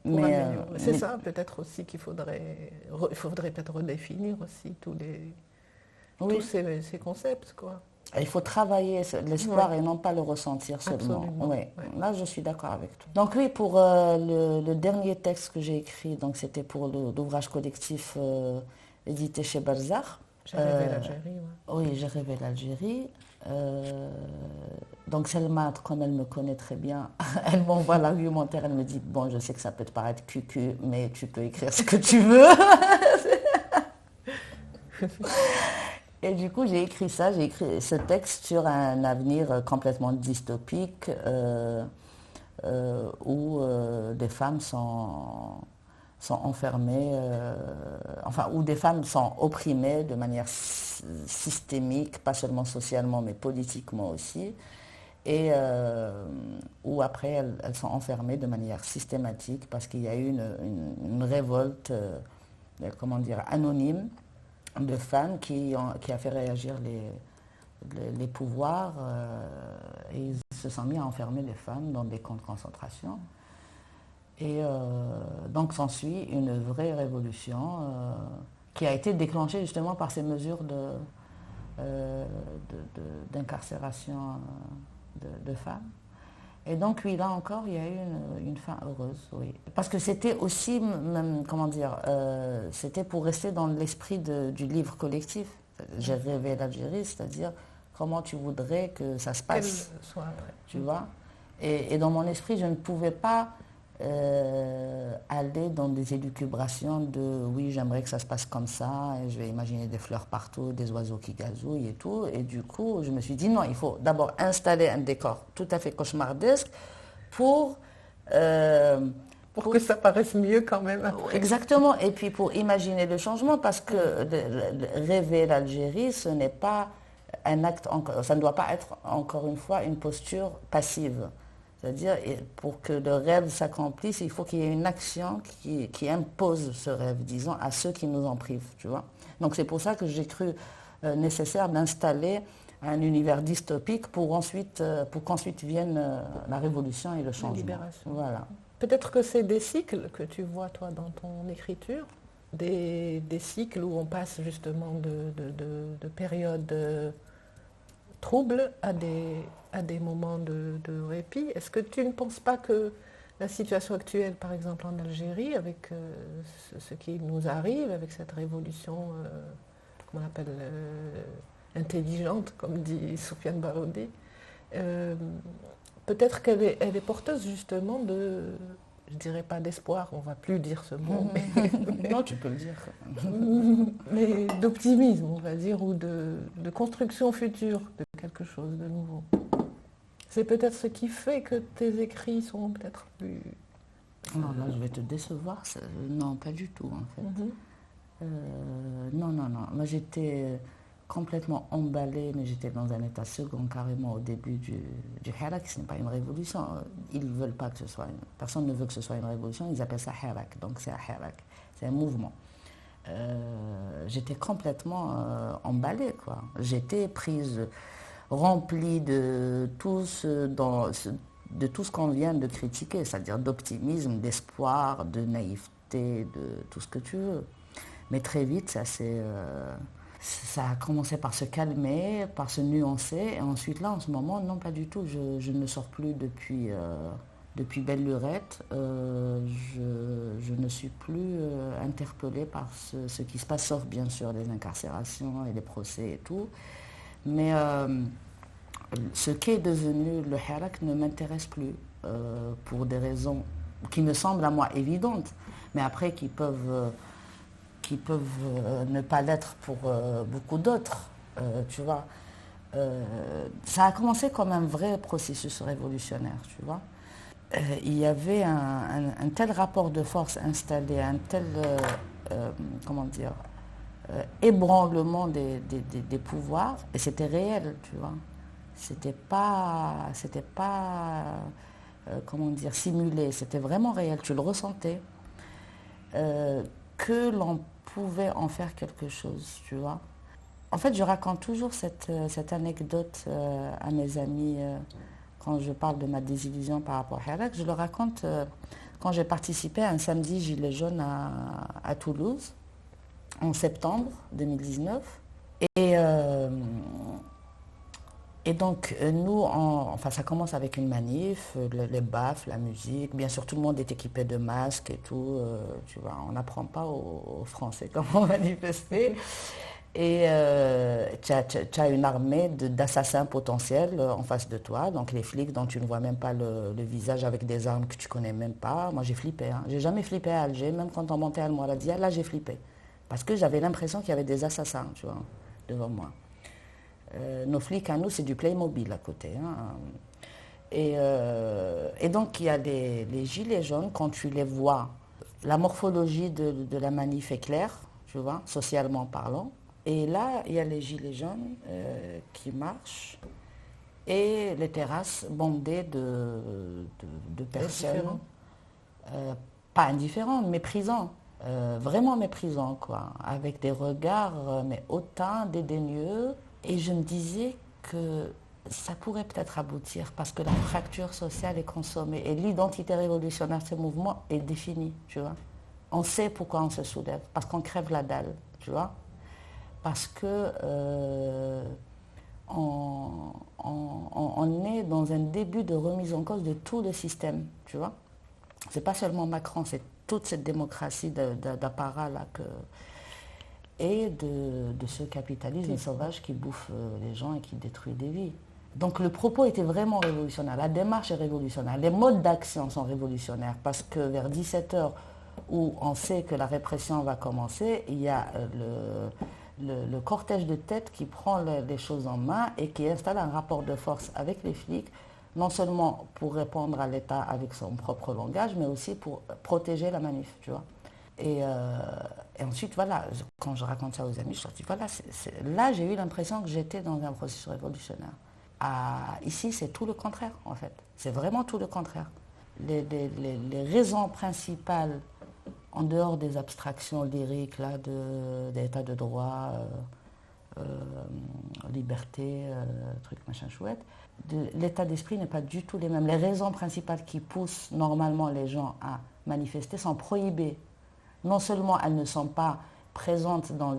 améliorer. C'est ça peut-être aussi qu'il faudrait peut-être redéfinir aussi tous ces concepts, quoi. Il faut travailler l'espoir et non pas le ressentir seulement. Là, je suis d'accord avec toi. Donc oui, pour le dernier texte que j'ai écrit, donc c'était pour l'ouvrage collectif édité chez Balzac. J'ai rêvé l'Algérie. Oui, j'ai rêvé l'Algérie. Donc Selma, comme elle me connaît très bien, elle m'envoie l'argumentaire, elle me dit, bon, je sais que ça peut te paraître cucu, mais tu peux écrire ce que tu veux. Et du coup, j'ai écrit ce texte sur un avenir complètement dystopique où des femmes sont enfermées, où des femmes sont opprimées de manière systémique, pas seulement socialement, mais politiquement aussi, et où après elles sont enfermées de manière systématique parce qu'il y a eu une révolte, anonyme de femmes qui a fait réagir les pouvoirs et ils se sont mis à enfermer les femmes dans des camps de concentration. Et donc s'ensuit une vraie révolution qui a été déclenchée justement par ces mesures d'incarcération de femmes. Et donc oui, là encore, il y a eu une fin heureuse, oui. Parce que c'était aussi, c'était pour rester dans l'esprit du livre collectif. J'ai rêvé l'Algérie, c'est-à-dire comment tu voudrais que ça se passe, tu vois. Et dans mon esprit, je ne pouvais pas aller dans des élucubrations de oui, j'aimerais que ça se passe comme ça, et je vais imaginer des fleurs partout, des oiseaux qui gazouillent et tout. Et du coup, je me suis dit non, il faut d'abord installer un décor tout à fait cauchemardesque pour que ça paraisse mieux quand même après. Exactement, et puis pour imaginer le changement, parce que rêver l'Algérie, ce n'est pas un acte, ça ne doit pas être encore une fois une posture passive. C'est-à-dire, pour que le rêve s'accomplisse, il faut qu'il y ait une action qui impose ce rêve, disons, à ceux qui nous en privent, tu vois. Donc c'est pour ça que j'ai cru nécessaire d'installer un univers dystopique pour qu'ensuite vienne la révolution et le changement. La libération. Voilà. Peut-être que c'est des cycles que tu vois, toi, dans ton écriture, des cycles où on passe justement de périodes troubles à des moments de répit. Est-ce que tu ne penses pas que la situation actuelle, par exemple en Algérie, avec ce qui nous arrive, avec cette révolution, comment on appelle, intelligente, comme dit Soufiane Baroudi, peut-être qu'elle est porteuse justement de, je dirais pas d'espoir, on va plus dire ce mot, mais non, tu peux le dire. Mais d'optimisme, on va dire, ou de construction future de quelque chose de nouveau. C'est peut-être ce qui fait que tes écrits sont peut-être plus... Non, là, je vais te décevoir. Non, pas du tout, en fait. Non. Moi, j'étais complètement emballée, mais j'étais dans un état second carrément au début du Hirak. Ce n'est pas une révolution. Ils ne veulent pas que ce soit... Personne ne veut que ce soit une révolution. Ils appellent ça Hirak. Donc, c'est un Hirak. C'est un mouvement. J'étais complètement emballée, quoi. J'étais prise... rempli de tout ce qu'on vient de critiquer, c'est-à-dire d'optimisme, d'espoir, de naïveté, de tout ce que tu veux. Mais très vite, ça a commencé par se calmer, par se nuancer, et ensuite là, en ce moment, non, pas du tout. Je ne sors plus depuis Belle Lurette. Je ne suis plus interpellée par ce qui se passe, sauf bien sûr les incarcérations et les procès et tout. Mais ce qu'est devenu le Hirak ne m'intéresse plus pour des raisons qui me semblent à moi évidentes, mais après qui peuvent ne pas l'être pour beaucoup d'autres, tu vois. Ça a commencé comme un vrai processus révolutionnaire, tu vois. Il y avait un tel rapport de force installé, un tel, ébranlement des pouvoirs, et c'était réel, tu vois. C'était pas simulé, c'était vraiment réel, tu le ressentais, que l'on pouvait en faire quelque chose, tu vois. En fait, je raconte toujours cette anecdote à mes amis quand je parle de ma désillusion par rapport à Hirak. Je le raconte quand j'ai participé à un samedi gilet jaune à Toulouse, en septembre 2019. Et donc, nous, ça commence avec une manif, les baffes, la musique. Bien sûr, tout le monde est équipé de masques et tout. Tu vois, on n'apprend pas aux Français comment manifester. Et tu as une armée d'assassins potentiels en face de toi, donc les flics dont tu ne vois même pas le visage avec des armes que tu connais même pas. Moi j'ai flippé, hein. J'ai jamais flippé à Alger, même quand on montait à Al-Mouradia, là j'ai flippé. Parce que j'avais l'impression qu'il y avait des assassins, tu vois, devant moi. Nos flics à nous, c'est du Playmobil à côté, hein. Et donc il y a les gilets jaunes, quand tu les vois, la morphologie de la manif est claire, tu vois, socialement parlant. Et là, il y a les gilets jaunes qui marchent et les terrasses bondées de personnes, pas indifférents, méprisants, vraiment méprisants, quoi, avec des regards mais hautains, dédaigneux. Et je me disais que ça pourrait peut-être aboutir parce que la fracture sociale est consommée et l'identité révolutionnaire de ce mouvement est définie, tu vois. On sait pourquoi on se soulève, parce qu'on crève la dalle, tu vois. Parce que on est dans un début de remise en cause de tout le système, tu vois. C'est pas seulement Macron, c'est toute cette démocratie d'apparat là et de ce capitalisme sauvage qui bouffe les gens et qui détruit des vies. Donc le propos était vraiment révolutionnaire, la démarche est révolutionnaire, les modes d'action sont révolutionnaires parce que vers 17h où on sait que la répression va commencer, il y a le cortège de tête qui prend les choses en main et qui installe un rapport de force avec les flics, non seulement pour répondre à l'État avec son propre langage, mais aussi pour protéger la manif, tu vois. Et ensuite, voilà, quand je raconte ça aux amis, je leur dis, voilà, là j'ai eu l'impression que j'étais dans un processus révolutionnaire. Ici, c'est tout le contraire, en fait. C'est vraiment tout le contraire. Les raisons principales, en dehors des abstractions lyriques là, d'état de droit, liberté, truc machin chouette, l'état d'esprit n'est pas du tout les mêmes. Les raisons principales qui poussent normalement les gens à manifester sont prohibées. Non seulement elles ne sont pas présentes dans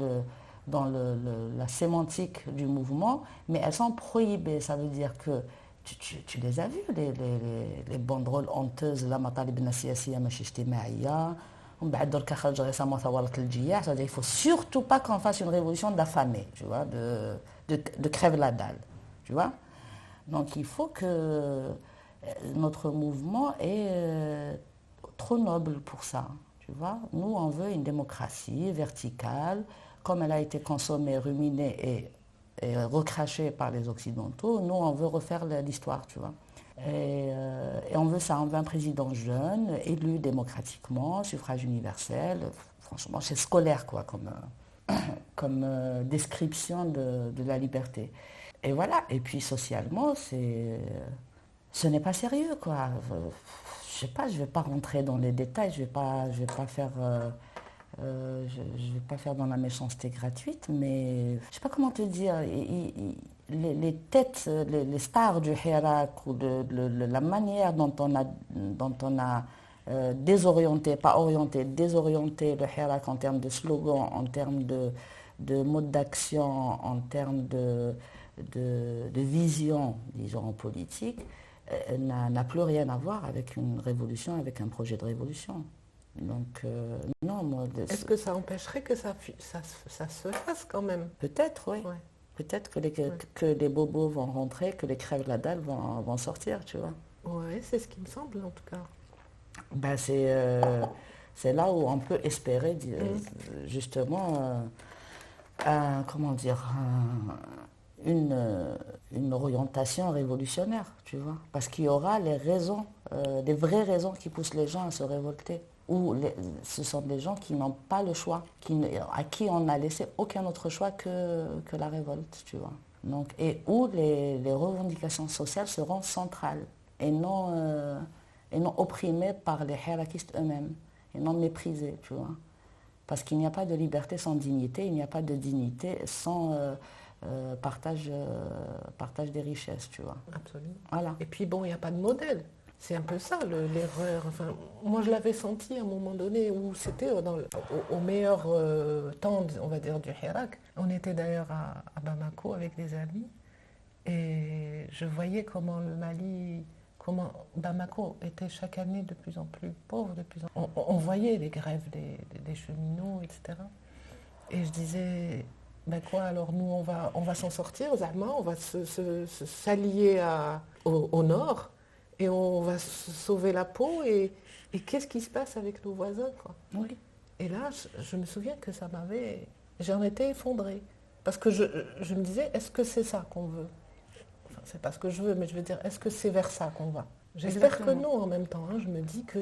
la sémantique du mouvement, mais elles sont prohibées. Ça veut dire que tu les as vues, les banderoles honteuses, la matalib nassiyasiya machi ijtimaïya. Il ne faut surtout pas qu'on fasse une révolution d'affamés, tu vois, de crève la dalle, tu vois. Donc il faut que notre mouvement est trop noble pour ça, tu vois. Nous, on veut une démocratie verticale, comme elle a été consommée, ruminée et recrachée par les Occidentaux. Nous, on veut refaire l'histoire, tu vois. Et on veut ça, on veut un président jeune, élu démocratiquement, suffrage universel. Franchement, c'est scolaire, quoi, comme description de la liberté. Et voilà, et puis socialement, ce n'est pas sérieux, quoi. Je sais pas, je ne vais pas rentrer dans les détails, je vais pas faire... je ne vais pas faire dans la méchanceté gratuite, mais je ne sais pas comment te dire. Les têtes, les stars du Hirak ou la manière dont on a désorienté, pas orienté, désorienté le Hirak en termes de slogan, en termes de mode d'action, en termes de vision, disons, politique, n'a plus rien à voir avec une révolution, avec un projet de révolution. Donc, non, moi... Est-ce que ça empêcherait que ça se fasse quand même? Peut-être, oui. Ouais. Peut-être que les bobos vont rentrer, que les crèves la dalle vont sortir, tu vois. Oui, c'est ce qui me semble en tout cas. Ben, c'est là où on peut espérer justement, comment dire, une orientation révolutionnaire, tu vois. Parce qu'il y aura les raisons, des vraies raisons qui poussent les gens à se révolter. Ou ce sont des gens qui n'ont pas le choix, à qui on n'a laissé aucun autre choix que la révolte, tu vois. Donc, et où les revendications sociales seront centrales et non opprimées par les hirakistes eux-mêmes, et non méprisées, tu vois. Parce qu'il n'y a pas de liberté sans dignité, il n'y a pas de dignité sans partage des richesses, tu vois. Absolument. Voilà. Et puis bon, il n'y a pas de modèle. C'est un peu ça l'erreur. Enfin, moi, je l'avais senti à un moment donné où c'était au meilleur temps, on va dire, du Hirak. On était d'ailleurs à Bamako avec des amis et je voyais comment le Mali, comment Bamako était chaque année de plus en plus pauvre, on voyait les grèves des cheminots, etc. Et je disais, Ben quoi, alors nous, on va s'en sortir, Zahma, on va s'allier au nord et on va se sauver la peau et qu'est-ce qui se passe avec nos voisins, quoi. Oui. Et là, je me souviens que j'en étais effondrée. Parce que je me disais, est-ce que c'est ça qu'on veut? Enfin, c'est pas ce que je veux, mais je veux dire, est-ce que c'est vers ça qu'on va? J'espère que non en même temps. Hein. Je me dis que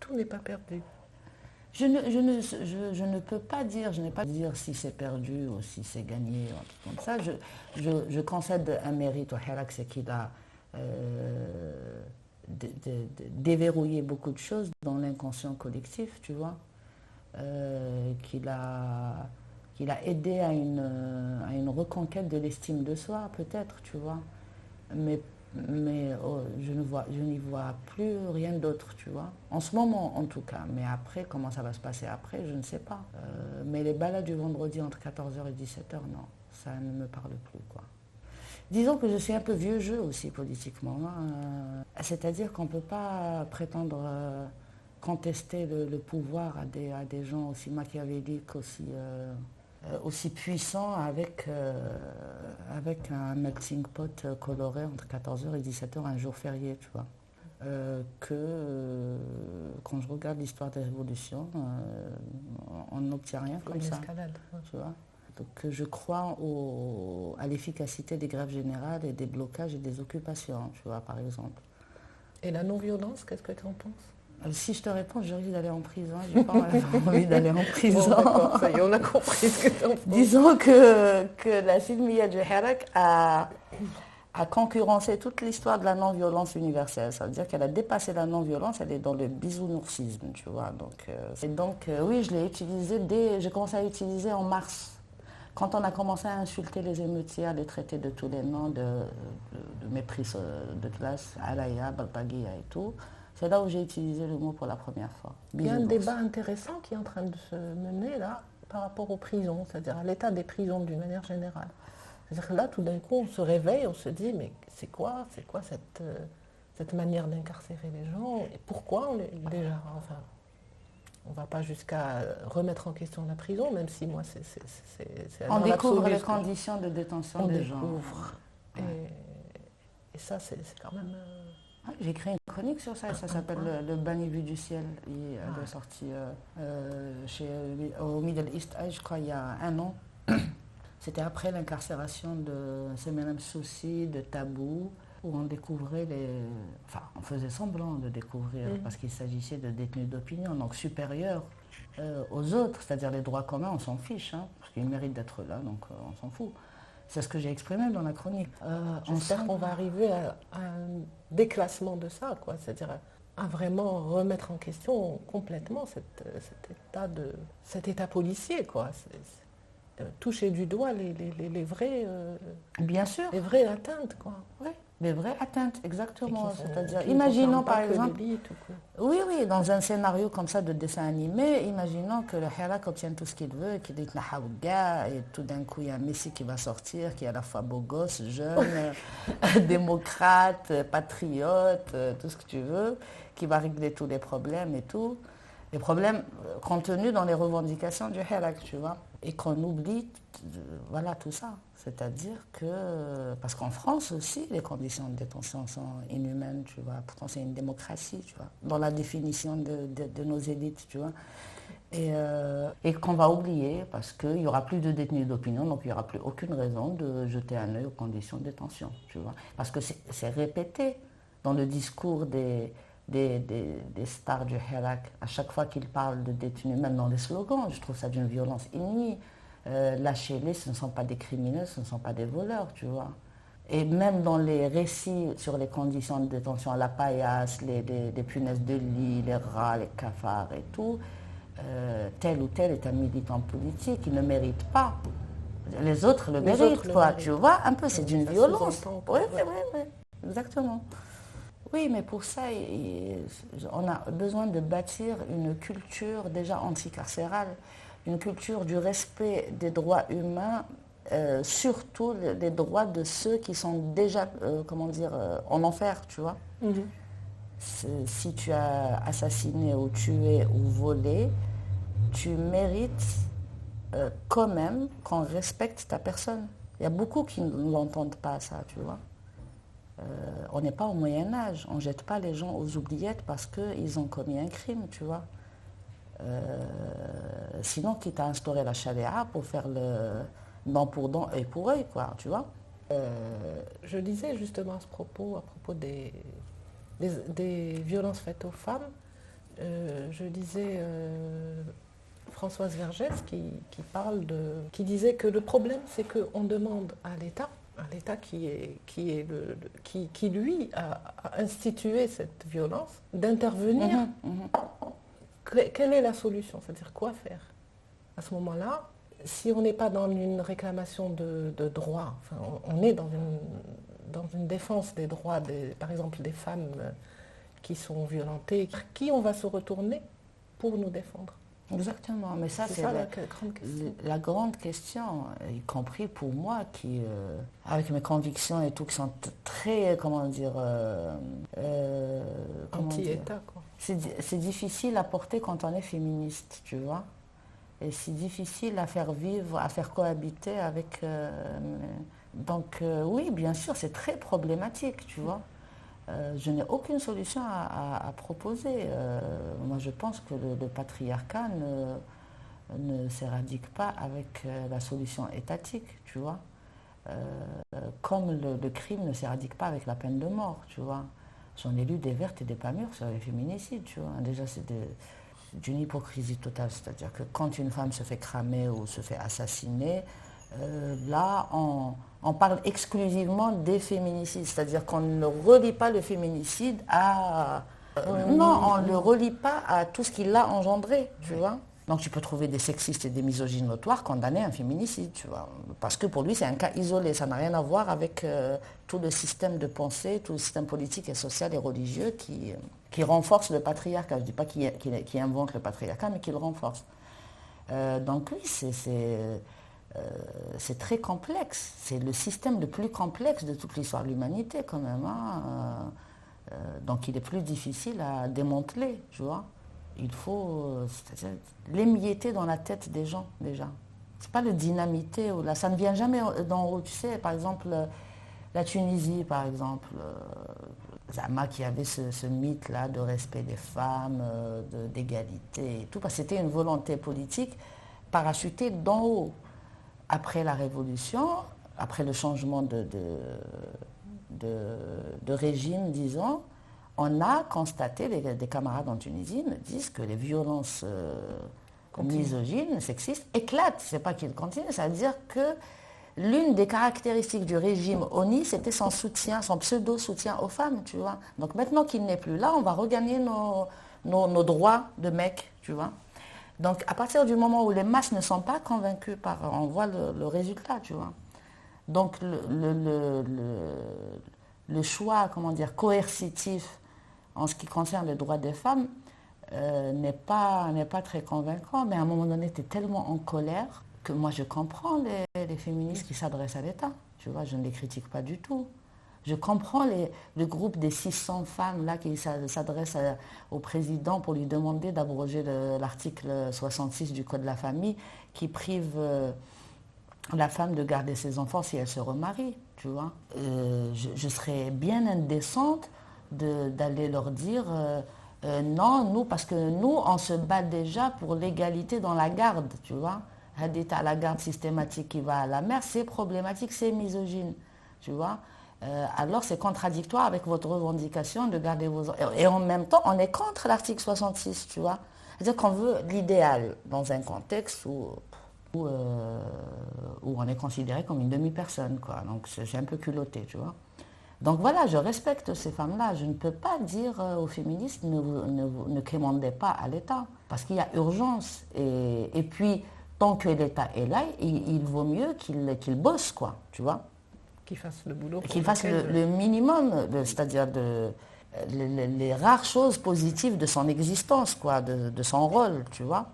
tout n'est pas perdu. Je ne peux pas dire, je n'ai pas à dire si c'est perdu ou si c'est gagné, ou un truc comme ça. Je concède un mérite au Hirak, c'est qu'il a déverrouillé beaucoup de choses dans l'inconscient collectif, tu vois. Qu'il a aidé à une reconquête de l'estime de soi, peut-être, tu vois. Mais je n'y vois plus rien d'autre, tu vois. En ce moment, en tout cas. Mais après, comment ça va se passer après, je ne sais pas. Mais les balades du vendredi entre 14h et 17h, non, ça ne me parle plus, quoi. Disons que je suis un peu vieux jeu aussi politiquement. Hein. C'est-à-dire qu'on ne peut pas prétendre contester le pouvoir à des gens aussi machiavéliques, aussi puissants avec un melting pot coloré entre 14h et 17h un jour férié, tu vois. Quand je regarde l'histoire des révolutions, on n'obtient rien comme ça. Tu vois. Donc je crois à l'efficacité des grèves générales et des blocages et des occupations, tu vois, par exemple. Et la non-violence, qu'est-ce que tu en penses? Si je te réponds, j'ai envie d'aller en prison. J'ai pas envie d'aller en prison. Bon, ça y est, on a compris ce que tu en penses. Disons que la Silmiya du Hirak a concurrencé toute l'histoire de la non-violence universelle. Ça veut dire qu'elle a dépassé la non-violence, elle est dans le bisounoursisme, tu vois. Donc, oui, je l'ai utilisé j'ai commencé à l'utiliser en mars. Quand on a commencé à insulter les émeutiers, à les traiter de tous les noms de mépris de classe, Alaya, Balbaguia et tout, c'est là où j'ai utilisé le mot pour la première fois. Il y a un débat intéressant qui est en train de se mener là par rapport aux prisons, c'est-à-dire à l'état des prisons d'une manière générale. C'est-à-dire que là, tout d'un coup, on se réveille, on se dit, mais c'est quoi cette manière d'incarcérer les gens et pourquoi déjà, enfin, on ne va pas jusqu'à remettre en question la prison, même si moi, c'est on découvre les conditions de détention des gens. Et ça, c'est quand même... J'ai écrit une chronique sur ça, ça s'appelle Le banni vu du ciel. Elle est sortie au Middle East Eye, je crois, il y a 1 an. C'était après l'incarcération de Semenem Soussi, de Tabou, où on découvrait on faisait semblant de découvrir, parce qu'il s'agissait de détenus d'opinion, donc supérieurs aux autres, c'est-à-dire les droits communs, on s'en fiche, hein, parce qu'ils méritent d'être là, donc on s'en fout. C'est ce que j'ai exprimé dans la chronique. J'espère qu'on va arriver à un déclassement de ça, quoi. C'est-à-dire à vraiment remettre en question complètement cet état policier, quoi. Toucher du doigt les vraies, bien sûr, les vraies atteintes, quoi. Oui, les vraies atteintes, exactement. C'est-à-dire, imaginons par exemple, oui, dans un scénario comme ça de dessin animé, imaginons que le Hirak obtient tout ce qu'il veut, qu'il est Nahaouga, et tout d'un coup il y a un Messi qui va sortir, qui est à la fois beau gosse, jeune, démocrate, patriote, tout ce que tu veux, qui va régler tous les problèmes et tout. Les problèmes contenus dans les revendications du Hirak, tu vois. Et qu'on oublie, voilà, tout ça. C'est-à-dire que, parce qu'en France aussi, les conditions de détention sont inhumaines, tu vois. Pourtant, c'est une démocratie, tu vois, dans la définition de nos élites, tu vois. Et qu'on va oublier, parce qu'il n'y aura plus de détenus d'opinion, donc il n'y aura plus aucune raison de jeter un œil aux conditions de détention, tu vois. Parce que c'est répété dans le discours des stars du Hirak, à chaque fois qu'ils parlent de détenus, même dans les slogans, je trouve ça d'une violence inouïe. Lâchez-les, ce ne sont pas des criminels, ce ne sont pas des voleurs, tu vois. Et même dans les récits sur les conditions de détention, la paillasse, les punaises de lit, les rats, les cafards et tout, tel ou tel est un militant politique, il ne mérite pas. Les autres le méritent, quoi, tu vois, un peu, c'est d'une violence. Oui, exactement. Oui, mais pour ça, on a besoin de bâtir une culture déjà anticarcérale, une culture du respect des droits humains, surtout des droits de ceux qui sont déjà, en enfer, tu vois. Si tu as assassiné ou tué ou volé, tu mérites quand même qu'on respecte ta personne. Il y a beaucoup qui ne l'entendent pas, ça, tu vois. On n'est pas au Moyen-Âge, on ne jette pas les gens aux oubliettes parce qu'ils ont commis un crime, tu vois. Sinon, quitte à instaurer la charia pour faire le dent pour dent, œil pour œil, quoi, tu vois. Je disais justement à propos des violences faites aux femmes, je disais Françoise Vergès qui disait que le problème c'est qu'on demande à l'État qui lui a institué cette violence, d'intervenir. Quelle est la solution? C'est-à-dire quoi faire à ce moment-là? Si on n'est pas dans une réclamation de droits, enfin, on est dans une défense des droits, par exemple des femmes qui sont violentées, qui on va se retourner pour nous défendre? Exactement, mais ça c'est la grande question, y compris pour moi qui, avec mes convictions et tout, qui sont très, comment dire... anti-État, quoi. C'est difficile à porter quand on est féministe, tu vois. Et c'est difficile à faire vivre, à faire cohabiter avec... donc oui, bien sûr, c'est très problématique, tu vois. Je n'ai aucune solution à proposer. Moi, je pense que le patriarcat ne s'éradique pas avec la solution étatique, tu vois. Comme le crime ne s'éradique pas avec la peine de mort, tu vois. J'en ai lu des vertes et des pas mûres sur les féminicides, tu vois. Déjà, c'est d'une hypocrisie totale. C'est-à-dire que quand une femme se fait cramer ou se fait assassiner, là, on parle exclusivement des féminicides, c'est-à-dire qu'on ne relie pas le féminicide à... non, on ne le relie pas à tout ce qui l'a engendré, tu vois. Donc tu peux trouver des sexistes et des misogynes notoires condamner un féminicide, tu vois. Parce que pour lui, c'est un cas isolé, ça n'a rien à voir avec tout le système de pensée, tout le système politique et social et religieux qui renforce le patriarcat. Je ne dis pas qui invente le patriarcat, mais qui le renforce. Donc oui, c'est très complexe. C'est le système le plus complexe de toute l'histoire de l'humanité quand même. Hein. Donc il est plus difficile à démanteler, tu vois. Il faut l'émietter dans la tête des gens déjà. C'est pas le dynamiter ou là, ça ne vient jamais d'en haut. Tu sais, par exemple, la Tunisie, par exemple, Zama qui avait ce mythe-là de respect des femmes, d'égalité et tout, parce que c'était une volonté politique parachutée d'en haut. Après la Révolution, après le changement de régime, disons, on a constaté, des camarades en Tunisie me disent que les violences misogynes, sexistes éclatent. C'est pas qu'ils continuent, c'est-à-dire que l'une des caractéristiques du régime ONI, c'était son soutien, son pseudo-soutien aux femmes, tu vois. Donc maintenant qu'il n'est plus là, on va regagner nos droits de mecs, tu vois. Donc à partir du moment où les masses ne sont pas convaincues on voit le résultat, tu vois. Donc le choix, comment dire, coercitif en ce qui concerne le droit des femmes n'est pas très convaincant, mais à un moment donné, tu es tellement en colère que moi je comprends les féministes qui s'adressent à l'État, tu vois, je ne les critique pas du tout. Je comprends le groupe des 600 femmes là qui s'adressent au président pour lui demander d'abroger l'article 66 du Code de la famille qui prive la femme de garder ses enfants si elle se remarie, tu vois. Je serais bien indécente d'aller leur dire non, nous, parce que nous, on se bat déjà pour l'égalité dans la garde, tu vois. À la garde systématique qui va à la mère, c'est problématique, c'est misogyne, tu vois. Alors c'est contradictoire avec votre revendication de garder vos enfants. Et en même temps, on est contre l'article 66, tu vois. C'est-à-dire qu'on veut l'idéal dans un contexte où on est considéré comme une demi-personne, quoi. Donc c'est un peu culotté, tu vois. Donc voilà, je respecte ces femmes-là. Je ne peux pas dire aux féministes ne quémandez pas à l'État, parce qu'il y a urgence. Et puis, tant que l'État est là, il vaut mieux qu'il bosse, quoi, tu vois. Qu'il fasse le boulot. Qu'il fasse le minimum, c'est-à-dire les rares choses positives de son existence, quoi, de son rôle, tu vois.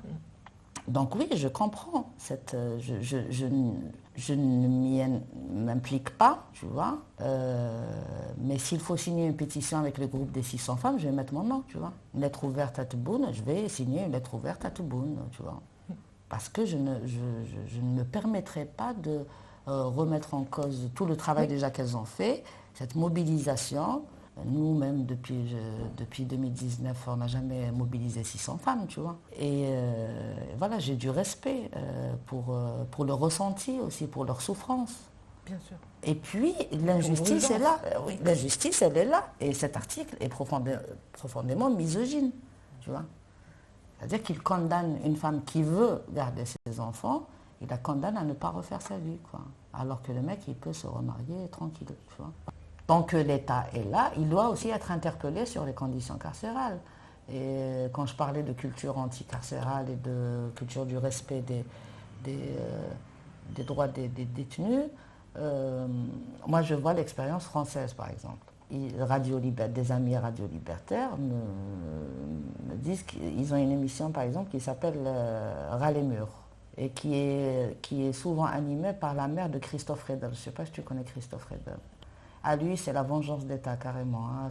Donc oui, je comprends. Je ne m'implique pas, tu vois. Mais s'il faut signer une pétition avec le groupe des 600 femmes, je vais mettre mon nom, tu vois. Une lettre ouverte à Tebboune, je vais signer une lettre ouverte à Tebboune, tu vois. parce que je ne me permettrai pas de remettre en cause tout le travail déjà qu'elles ont fait, cette mobilisation. Nous-mêmes, depuis 2019, on n'a jamais mobilisé 600 femmes, tu vois. Et voilà, j'ai du respect pour le ressenti aussi, pour leur souffrance. Bien sûr. Et puis, l'injustice est là. Oui, l'injustice, elle est là. Et cet article est profondément misogyne, tu vois. C'est-à-dire qu'il condamne une femme qui veut garder ses enfants, il la condamne à ne pas refaire sa vie, quoi. Alors que le mec, il peut se remarier tranquille, tu vois. Tant que l'État est là, il doit aussi être interpellé sur les conditions carcérales. Et quand je parlais de culture anticarcérale et de culture du respect des droits des détenus, moi je vois l'expérience française par exemple. Des amis radiolibertaires me disent qu'ils ont une émission par exemple qui s'appelle Ras les murs et qui est souvent animée par la mère de Christophe Redel. Je ne sais pas si tu connais Christophe Redel. À lui, c'est la vengeance d'État carrément. Hein.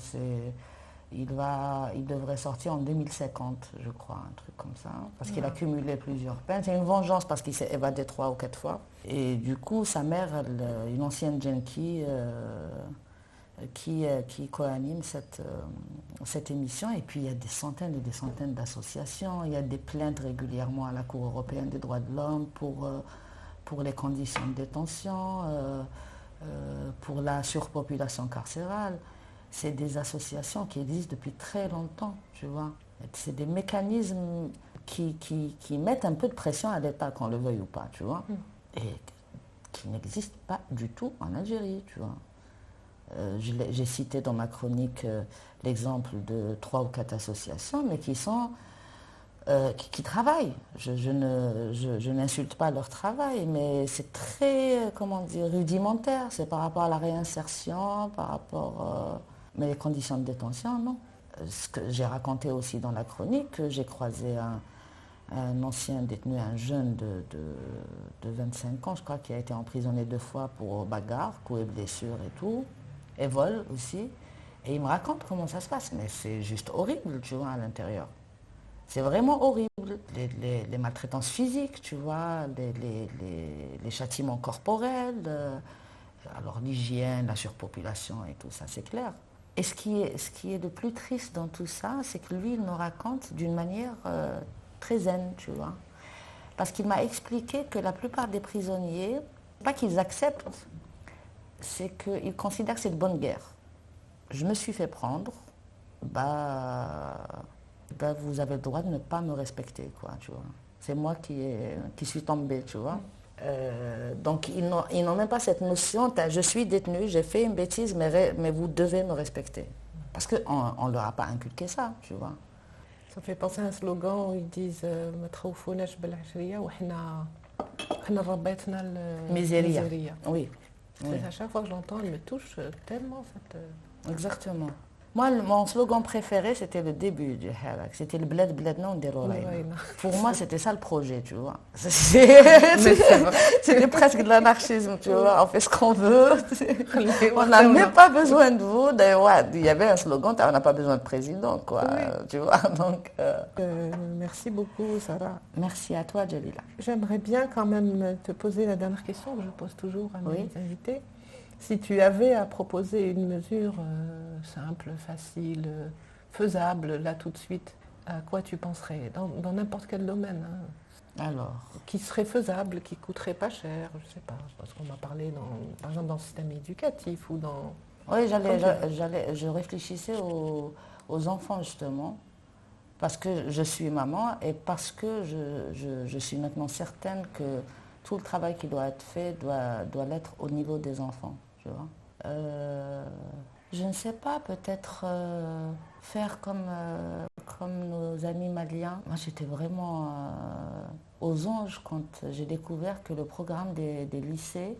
Il devrait sortir en 2050, je crois, un truc comme ça, parce qu'il a cumulé plusieurs peines. C'est une vengeance parce qu'il s'est évadé 3 ou 4 fois. Et du coup, sa mère, une ancienne junkie, qui co-anime cette émission. Et puis, il y a des centaines et des centaines d'associations. Il y a des plaintes régulièrement à la Cour européenne des droits de l'homme pour les conditions de détention. Pour la surpopulation carcérale, c'est des associations qui existent depuis très longtemps, tu vois. C'est des mécanismes qui mettent un peu de pression à l'État, qu'on le veuille ou pas, tu vois, et qui n'existent pas du tout en Algérie, tu vois. J'ai cité dans ma chronique l'exemple de 3 ou 4 associations, mais qui sont qui travaillent. Je n'insulte pas leur travail, mais c'est très, rudimentaire. C'est par rapport à la réinsertion, par rapport... mais les conditions de détention, non. Ce que j'ai raconté aussi dans la chronique, j'ai croisé un ancien détenu, un jeune de 25 ans, je crois, qui a été emprisonné 2 fois pour bagarre, coups et blessures et tout, et vol aussi. Et il me raconte comment ça se passe, mais c'est juste horrible, tu vois, à l'intérieur. C'est vraiment horrible. Les maltraitances physiques, tu vois, les châtiments corporels, alors l'hygiène, la surpopulation et tout ça, c'est clair. Et ce qui est le plus triste dans tout ça, c'est que lui, il me raconte d'une manière très zen, tu vois. Parce qu'il m'a expliqué que la plupart des prisonniers, pas qu'ils acceptent, c'est qu'ils considèrent que c'est de bonne guerre. Je me suis fait prendre, vous avez le droit de ne pas me respecter, quoi, tu vois. C'est moi qui suis tombée, tu vois. Donc ils n'ont même pas cette notion, je suis détenu, j'ai fait une bêtise, mais vous devez me respecter. Parce qu'on ne leur a pas inculqué ça, tu vois. Ça fait penser à un slogan où ils disent ما تخوفوناش بالعشرية وإحنا ربيتنا الميزيرية. Oui. À chaque fois que je l'entends, elle me touche tellement cette... Exactement. Moi, mon slogan préféré, c'était le début du Harak. C'était le bled non des Roraïna. Pour moi, c'était ça le projet, tu vois. C'était presque de l'anarchisme, tu vois. On fait ce qu'on veut. On n'a même pas besoin de vous. Il y avait un slogan, on n'a pas besoin de président, quoi. Oui. Tu vois, donc... merci beaucoup, Sarah. Merci à toi, Jalila. J'aimerais bien quand même te poser la dernière question que je pose toujours à mes invités. Si tu avais à proposer une mesure simple, facile, faisable, là tout de suite, à quoi tu penserais dans n'importe quel domaine, hein, alors, qui serait faisable, qui coûterait pas cher, je sais pas, parce qu'on m'a parlé par exemple dans le système éducatif ou dans... Oui, je réfléchissais aux enfants justement, parce que je suis maman et parce que je suis maintenant certaine que tout le travail qui doit être fait doit l'être au niveau des enfants. Tu vois. Je ne sais pas, peut-être faire comme nos amis maliens. Moi, j'étais vraiment aux anges quand j'ai découvert que le programme des lycées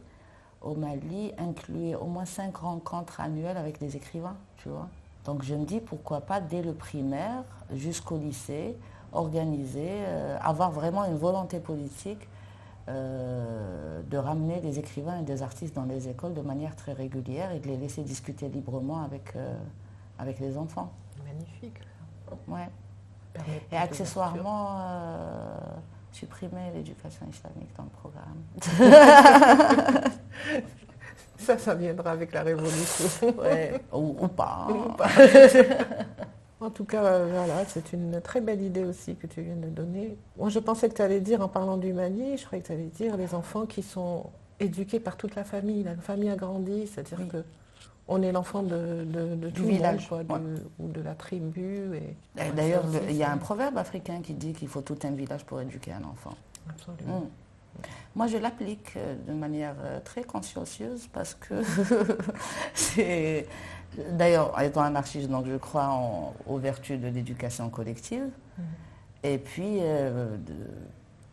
au Mali incluait au moins 5 rencontres annuelles avec des écrivains, tu vois. Donc je me dis, pourquoi pas, dès le primaire jusqu'au lycée, organiser, avoir vraiment une volonté politique de ramener des écrivains et des artistes dans les écoles de manière très régulière et de les laisser discuter librement avec les enfants. Magnifique. Ouais. Et accessoirement, supprimer l'éducation islamique dans le programme. Ça viendra avec la révolution. Ouais, ou pas. Ou pas. En tout cas, voilà, c'est une très belle idée aussi que tu viens de donner. Moi, je pensais que tu allais dire, en parlant du Mali, je croyais que tu allais dire les enfants qui sont éduqués par toute la famille agrandie, c'est-à-dire Oui. que on est l'enfant de tout le village, monde, quoi, ouais. ou de la tribu. Et d'ailleurs, il y a un proverbe africain qui dit qu'il faut tout un village pour éduquer un enfant. Absolument. Moi, je l'applique de manière très consciencieuse parce que c'est... D'ailleurs, étant anarchiste, donc je crois aux vertus de l'éducation collective. Et puis,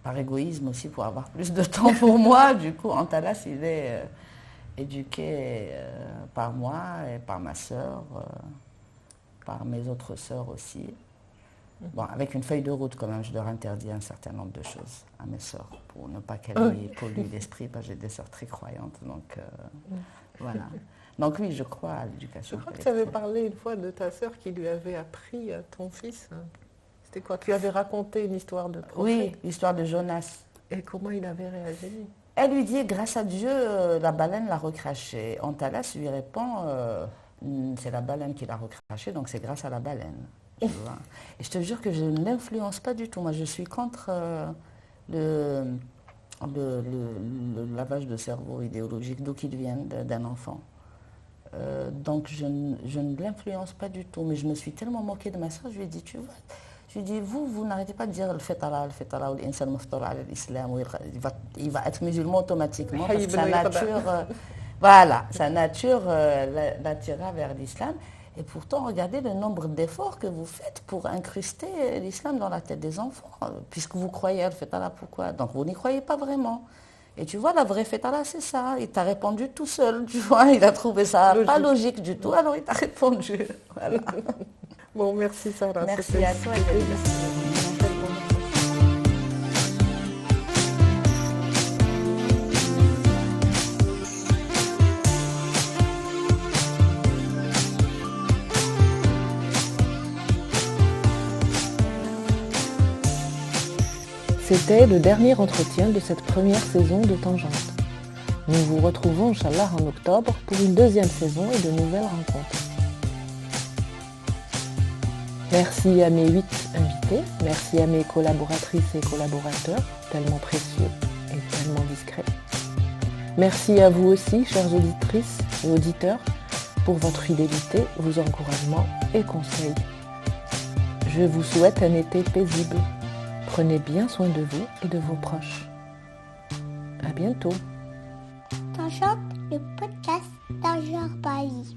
par égoïsme aussi, pour avoir plus de temps pour moi, du coup, Antalas, il est éduqué par moi et par ma sœur, par mes autres sœurs aussi. Bon, avec une feuille de route quand même, je leur interdis un certain nombre de choses à mes sœurs pour ne pas qu'elles lui polluent l'esprit, parce que j'ai des sœurs très croyantes, donc voilà. Donc oui, je crois à l'éducation. Je crois que tu avais parlé une fois de ta sœur qui lui avait appris à ton fils. C'était quoi? Tu avais raconté une histoire de prophète. Oui, l'histoire de Jonas. Et comment il avait réagi? Elle lui dit, grâce à Dieu, la baleine l'a recraché. Antalas lui répond, c'est la baleine qui l'a recraché, donc c'est grâce à la baleine. Tu vois. Et je te jure que je ne l'influence pas du tout. Moi, je suis contre le lavage de cerveau idéologique, d'où qu'il vienne, d'un enfant. Donc, je ne l'influence pas du tout. Mais je me suis tellement moquée de ma soeur, je lui ai dit, tu vois, je lui ai dit, vous n'arrêtez pas de dire le fetala, ou l'insan maftar ala l'islam, il va être musulman automatiquement, parce que sa nature, voilà, sa nature l'attirera vers l'islam. Et pourtant, regardez le nombre d'efforts que vous faites pour incruster l'islam dans la tête des enfants. Puisque vous croyez à le fetala, pourquoi? Donc vous n'y croyez pas vraiment. Et tu vois, la vraie fetala, c'est ça. Il t'a répondu tout seul, tu vois. Il a trouvé ça pas logique du tout, alors il t'a répondu. Voilà. Bon, merci Sarah. Merci à toi. C'était le dernier entretien de cette première saison de Tangente. Nous vous retrouvons, Inch'Allah, en octobre pour une deuxième saison et de nouvelles rencontres. Merci à mes 8 invités, merci à mes collaboratrices et collaborateurs, tellement précieux et tellement discrets. Merci à vous aussi, chères auditrices et auditeurs, pour votre fidélité, vos encouragements et conseils. Je vous souhaite un été paisible. Prenez bien soin de vous et de vos proches. À bientôt. Tangente, le podcast d'Argent Paris.